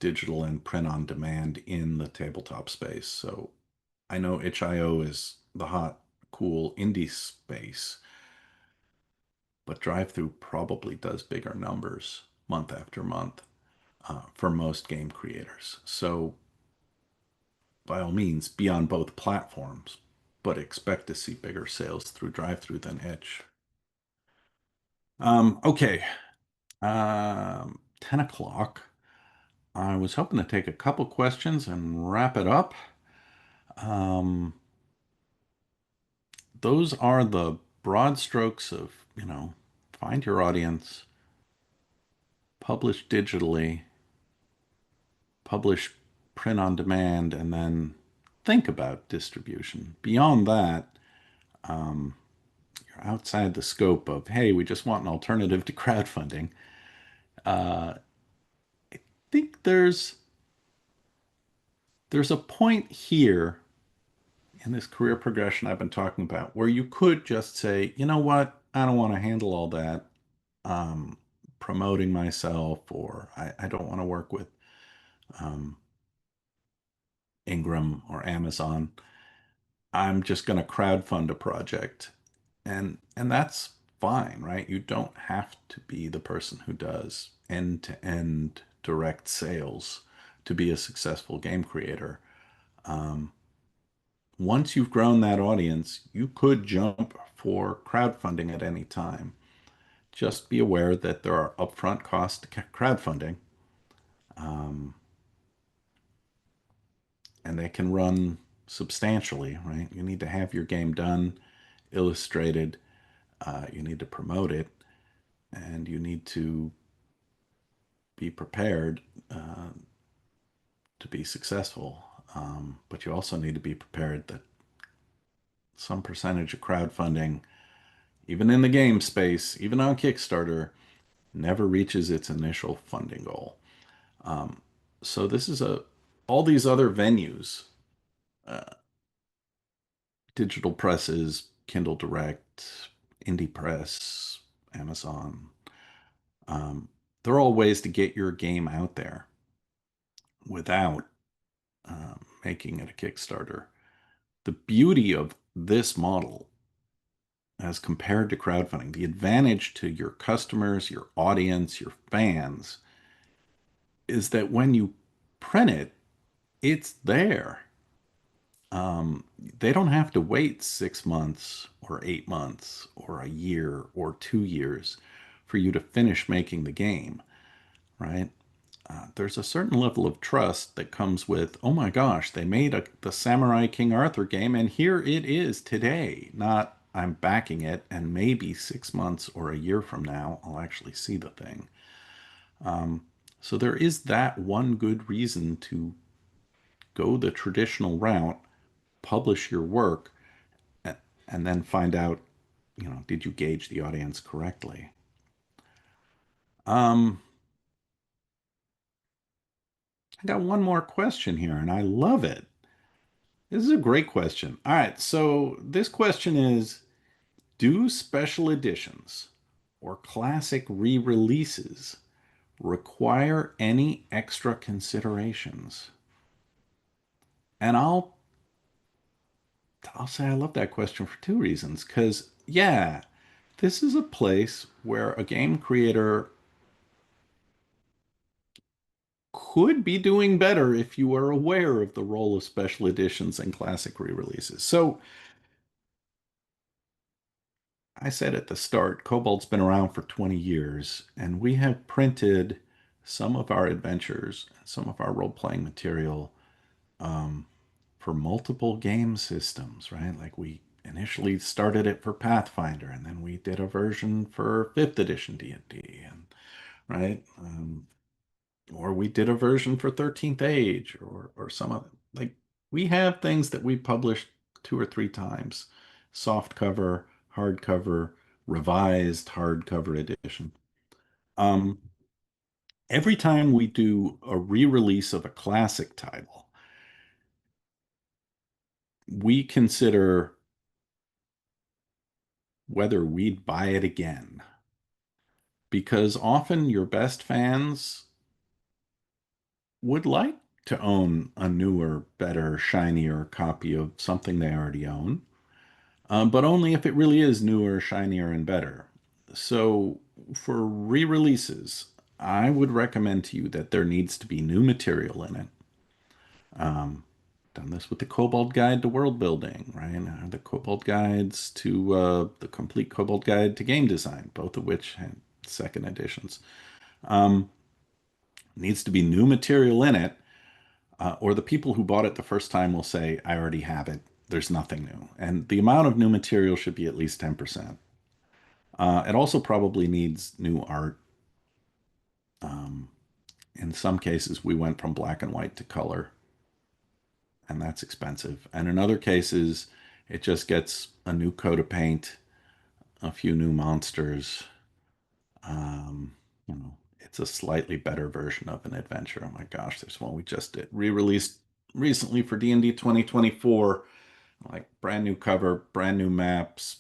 digital and print on demand in the tabletop space. So I know itch.io is the hot, cool indie space, but drive-through probably does bigger numbers month after month for most game creators. So by all means, be on both platforms, but expect to see bigger sales through drive-through than itch. Okay, 10 o'clock. I was hoping to take a couple questions and wrap it up. Um, those are the broad strokes of, find your audience, publish digitally, publish print on demand, and then think about distribution. Beyond that, you're outside the scope of, hey, we just want an alternative to crowdfunding. I think there's a point here in this career progression I've been talking about where you could just say, you know what, I don't want to handle all that um, promoting myself, or I don't want to work with um, Ingram or Amazon. I'm just going to crowdfund a project, and that's fine, right? You don't have to be the person who does end-to-end direct sales to be a successful game creator. Um, Once you've grown that audience, you could jump for crowdfunding at any time. Just be aware that there are upfront costs to crowdfunding, um, and they can run substantially, right? You need to have your game done, illustrated, you need to promote it, and you need to be prepared to be successful. But you also need to be prepared that some percentage of crowdfunding, even in the game space, even on Kickstarter, never reaches its initial funding goal. So this is all these other venues, digital presses, Kindle Direct, Indie Press, Amazon. Um, they're all ways to get your game out there without making it a Kickstarter. The beauty of this model, as compared to crowdfunding, the advantage to your customers, your audience, your fans, is that when you print it, it's there. they don't have to wait 6 months or 8 months or a year or 2 years for you to finish making the game, right? There's a certain level of trust that comes with, oh my gosh, they made the Samurai King Arthur game, and here it is today. Not I'm backing it, and maybe 6 months or a year from now, I'll actually see the thing. So there is that one good reason to go the traditional route, publish your work, and then find out, did you gauge the audience correctly? Um, I got one more question here, and I love it. This is a great question. All right, so this question is, do special editions or classic re-releases require any extra considerations? And I'll say I love that question for two reasons. Because, yeah, this is a place where a game creator could be doing better if you are aware of the role of special editions and classic re-releases. So, I said at the start, Kobold's been around for 20 years, and we have printed some of our adventures, some of our role-playing material um, for multiple game systems, right? Like we initially started it for Pathfinder, and then we did a version for 5th edition D&D, and right, or we did a version for 13th Age, or some of like we have things that we published 2 or 3 times, soft cover, hardcover, revised hardcover edition. Um, every time we do a re-release of a classic title, we consider whether we'd buy it again. Because often your best fans would like to own a newer, better, shinier copy of something they already own, but only if it really is newer, shinier, and better. So for re-releases, I would recommend to you that there needs to be new material in it. Um, Done this with the Kobold Guide to World Building, right? The Kobold Guides to the Complete Kobold Guide to Game Design, both of which had second editions. Um, Needs to be new material in it, or the people who bought it the first time will say, I already have it. There's nothing new. And the amount of new material should be at least 10%. It also probably needs new art. Um, in some cases, we went from black and white to color, and that's expensive. And in other cases, it just gets a new coat of paint, a few new monsters. Um, it's a slightly better version of an adventure. Oh my gosh, there's one we just did re-released recently for D&D 2024. Like brand new cover, brand new maps,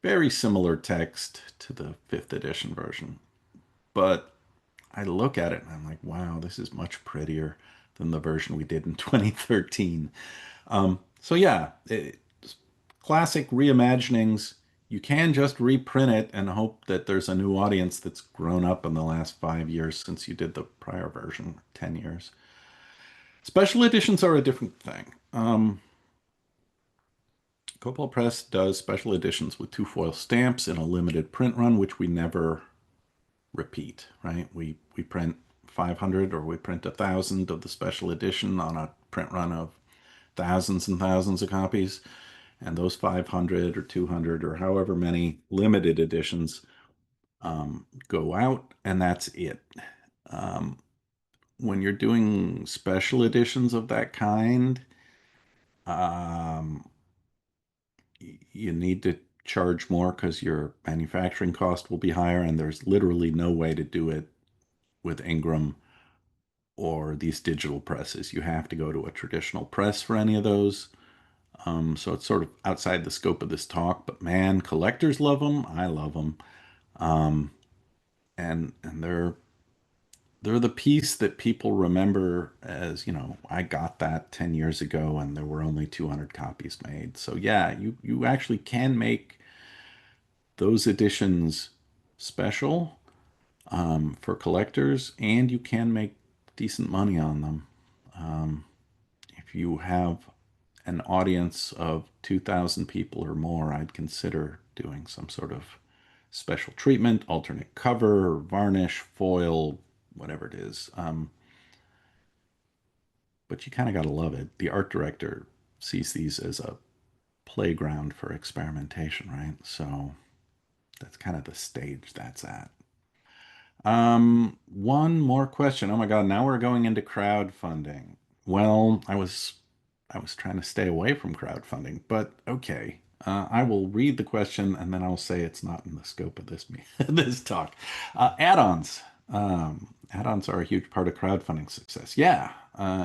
very similar text to the 5th edition version. But I look at it and I'm like, wow, this is much prettier than the version we did in 2013. So yeah, classic reimaginings. You can just reprint it and hope that there's a new audience that's grown up in the last 5 years since you did the prior version, 10 years. Special editions are a different thing. Kobold Press does special editions with 2 foil stamps in a limited print run, which we never repeat, right? We print 500 or we print 1,000 of the special edition on a print run of thousands and thousands of copies. And those 500 or 200 or however many limited editions go out, and that's it. Um, when you're doing special editions of that kind, um, you need to charge more because your manufacturing cost will be higher, and there's literally no way to do it with Ingram or these digital presses. You have to go to a traditional press for any of those. So it's sort of outside the scope of this talk, but man, collectors love them. I love them. Um, and they're the piece that people remember as, I got that 10 years ago and there were only 200 copies made. So yeah, you actually can make those editions special for collectors, and you can make decent money on them if you have an audience of 2,000 people or more, I'd consider doing some sort of special treatment, alternate cover, varnish, foil, whatever it is. But you kind of got to love it. The art director sees these as a playground for experimentation, right? So that's kind of the stage that's at. One more question. Oh my God, now we're going into crowdfunding. Well, I was trying to stay away from crowdfunding, but okay. I will read the question and then I'll say it's not in the scope of this this talk. Add-ons. Add-ons are a huge part of crowdfunding success. Yeah.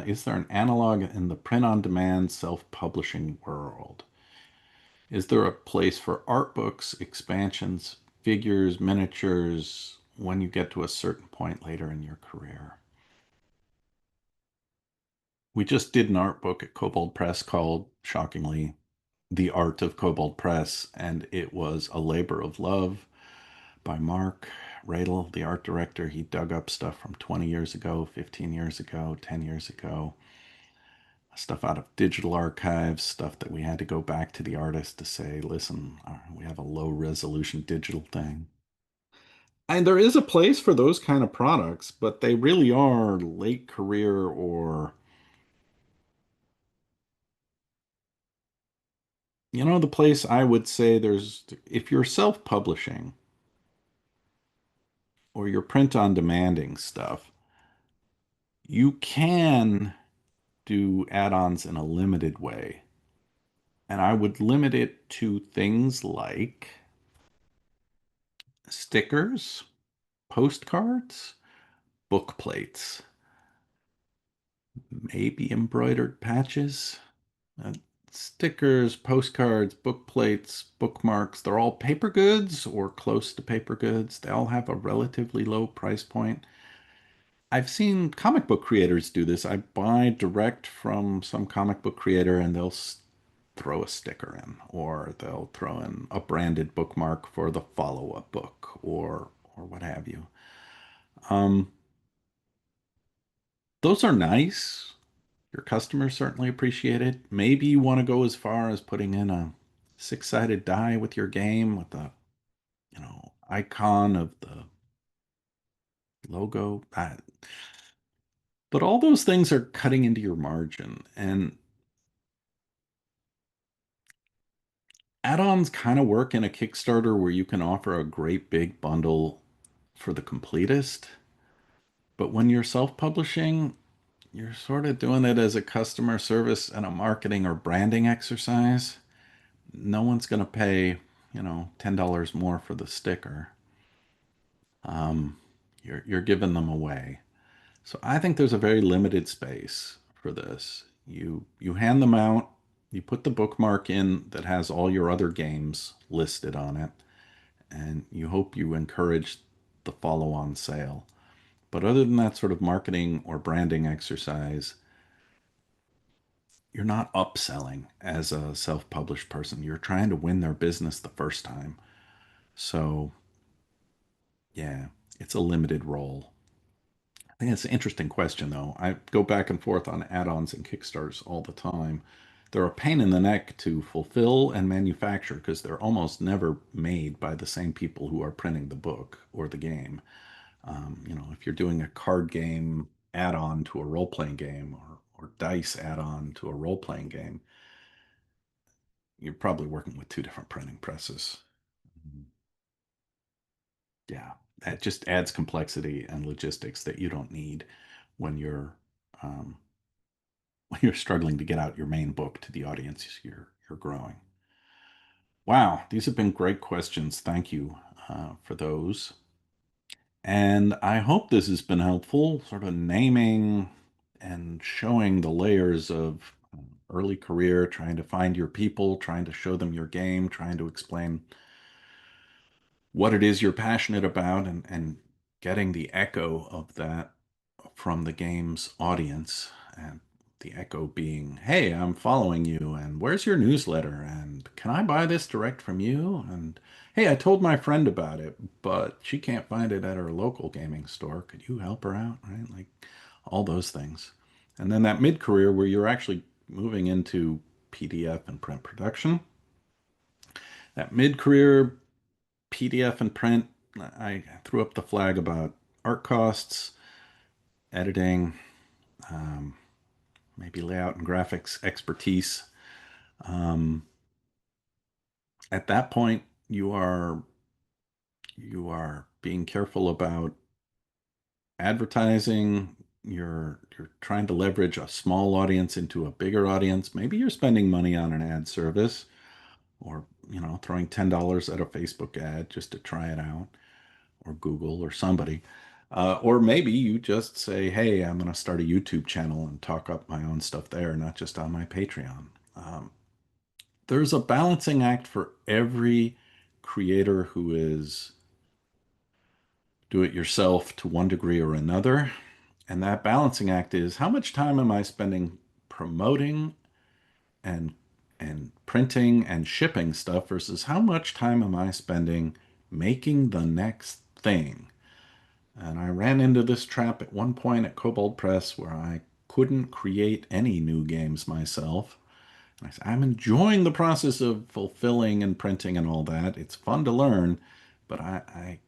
Is there an analog in the print-on-demand self-publishing world? Is there a place for art books, expansions, figures, miniatures when you get to a certain point later in your career? We just did an art book at Kobold Press called, shockingly, The Art of Kobold Press, and it was a labor of love by Mark Radel, the art director. He dug up stuff from 20 years ago, 15 years ago, 10 years ago, stuff out of digital archives, stuff that we had to go back to the artist to say, listen, we have a low resolution digital thing. And there is a place for those kind of products, but they really are late career or, the place I would say if you're self-publishing or you're print on demanding stuff, you can do add-ons in a limited way. And I would limit it to things like stickers, postcards, book plates, maybe embroidered patches. Uh, Stickers, postcards, book plates, bookmarks, they're all paper goods or close to paper goods. They all have a relatively low price point. I've seen comic book creators do this. I buy direct from some comic book creator and they'll throw a sticker in, or they'll throw in a branded bookmark for the follow-up book, or what have you. Um, those are nice. Your customers certainly appreciate it. Maybe you want to go as far as putting in a six-sided die with your game with the, icon of the logo. But all those things are cutting into your margin. And add-ons kind of work in a Kickstarter where you can offer a great big bundle for the completist. But when you're self-publishing, you're sort of doing it as a customer service and a marketing or branding exercise. No one's going to pay, $10 more for the sticker. Um, you're giving them away. So I think there's a very limited space for this. You hand them out, you put the bookmark in that has all your other games listed on it, and you hope you encourage the follow-on sale. But other than that sort of marketing or branding exercise, you're not upselling as a self-published person. You're trying to win their business the first time. So, yeah, it's a limited role. I think it's an interesting question, though. I go back and forth on add-ons and Kickstarters all the time. They're a pain in the neck to fulfill and manufacture because they're almost never made by the same people who are printing the book or the game. If you're doing a card game add-on to a role-playing game or dice add-on to a role-playing game, you're probably working with two different printing presses. Mhm. Yeah, that just adds complexity and logistics that you don't need when um, when you're struggling to get out your main book to the audience you're growing. Wow, these have been great questions. Thank you for those. And I hope this has been helpful, sort of naming and showing the layers of early career, trying to find your people, trying to show them your game, trying to explain what it is you're passionate about, and getting the echo of that from the game's audience. And the echo being, hey, I'm following you, and where's your newsletter? And can I buy this direct from you? And hey, I told my friend about it, but she can't find it at her local gaming store. Could you help her out? Right? Like all those things. And then that mid career where you're actually moving into PDF and print production. That mid-career PDF and print, I threw up the flag about art costs, editing, um, maybe layout and graphics expertise. Um, at that point, you are being careful about advertising. You're trying to leverage a small audience into a bigger audience. Maybe you're spending money on an ad service, or throwing $10 at a Facebook ad just to try it out, or Google or somebody. Or maybe you just say, hey, I'm going to start a YouTube channel and talk up my own stuff there, not just on my Patreon. There's a balancing act for every creator who is do it yourself to one degree or another. And that balancing act is, how much time am I spending promoting and printing and shipping stuff versus how much time am I spending making the next thing? And I ran into this trap at one point at Kobold Press where I couldn't create any new games myself. And I said, I'm enjoying the process of fulfilling and printing and all that. It's fun to learn, but I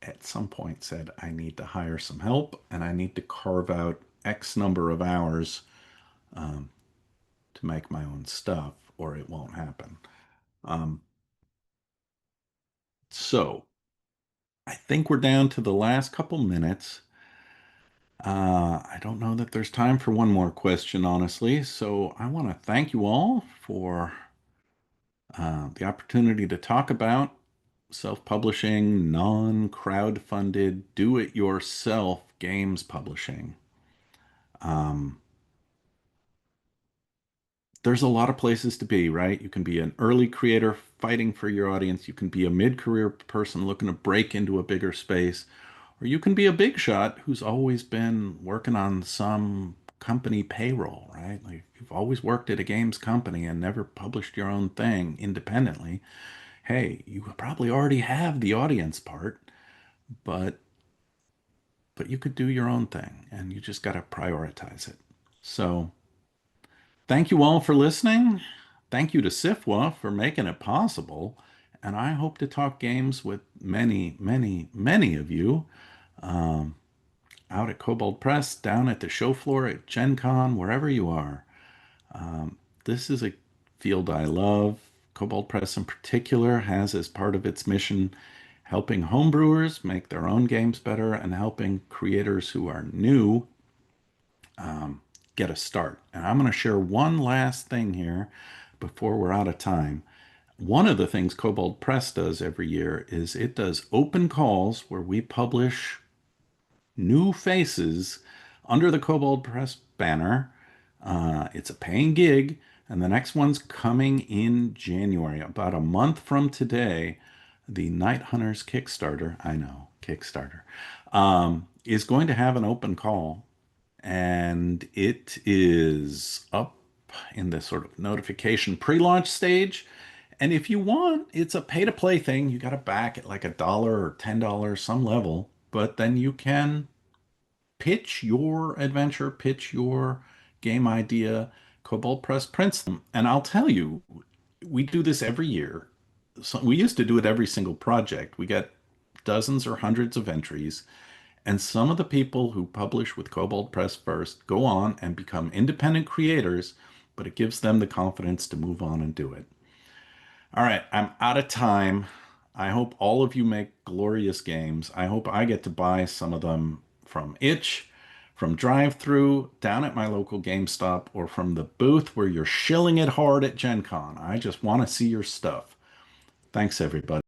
at some point said I need to hire some help and I need to carve out X number of hours um, to make my own stuff, or it won't happen. Um, so I think we're down to the last couple minutes. I don't know that there's time for one more question, honestly. So I want to thank you all for the opportunity to talk about self-publishing, non-crowd-funded, do-it-yourself games publishing. Um, there's a lot of places to be, right? You can be an early creator fighting for your audience. You can be a mid-career person looking to break into a bigger space. Or you can be a big shot who's always been working on some company payroll, right? Like you've always worked at a games company and never published your own thing independently. Hey, you probably already have the audience part, but you could do your own thing and you just got to prioritize it. So, thank you all for listening. Thank you to SFWA for making it possible. And I hope to talk games with many, many, many of you. Um, Out at Kobold Press, down at the show floor at Gen Con, wherever you are. This is a field I love. Kobold Press in particular has as part of its mission helping homebrewers make their own games better and helping creators who are new get a start. And I'm going to share one last thing here before we're out of time. One of the things Kobold Press does every year is it does open calls where we publish new faces under the Kobold Press banner. It's a paying gig, and the next one's coming in January, about a month from today. The Night Hunters Kickstarter, I know, Kickstarter, is going to have an open call, and it is up in the sort of notification pre-launch stage. And if you want, it's a pay-to-play thing. You got to back at like $1 or $10, some level, but then you can pitch your adventure, pitch your game idea. Kobold Press prints them. And I'll tell you, we do this every year. So we used to do it every single project. We get dozens or hundreds of entries. And some of the people who publish with Kobold Press first go on and become independent creators, but it gives them the confidence to move on and do it. All right, I'm out of time. I hope all of you make glorious games. I hope I get to buy some of them from Itch, from Drive-Thru, down at my local GameStop, or from the booth where you're shilling it hard at Gen Con. I just want to see your stuff. Thanks, everybody.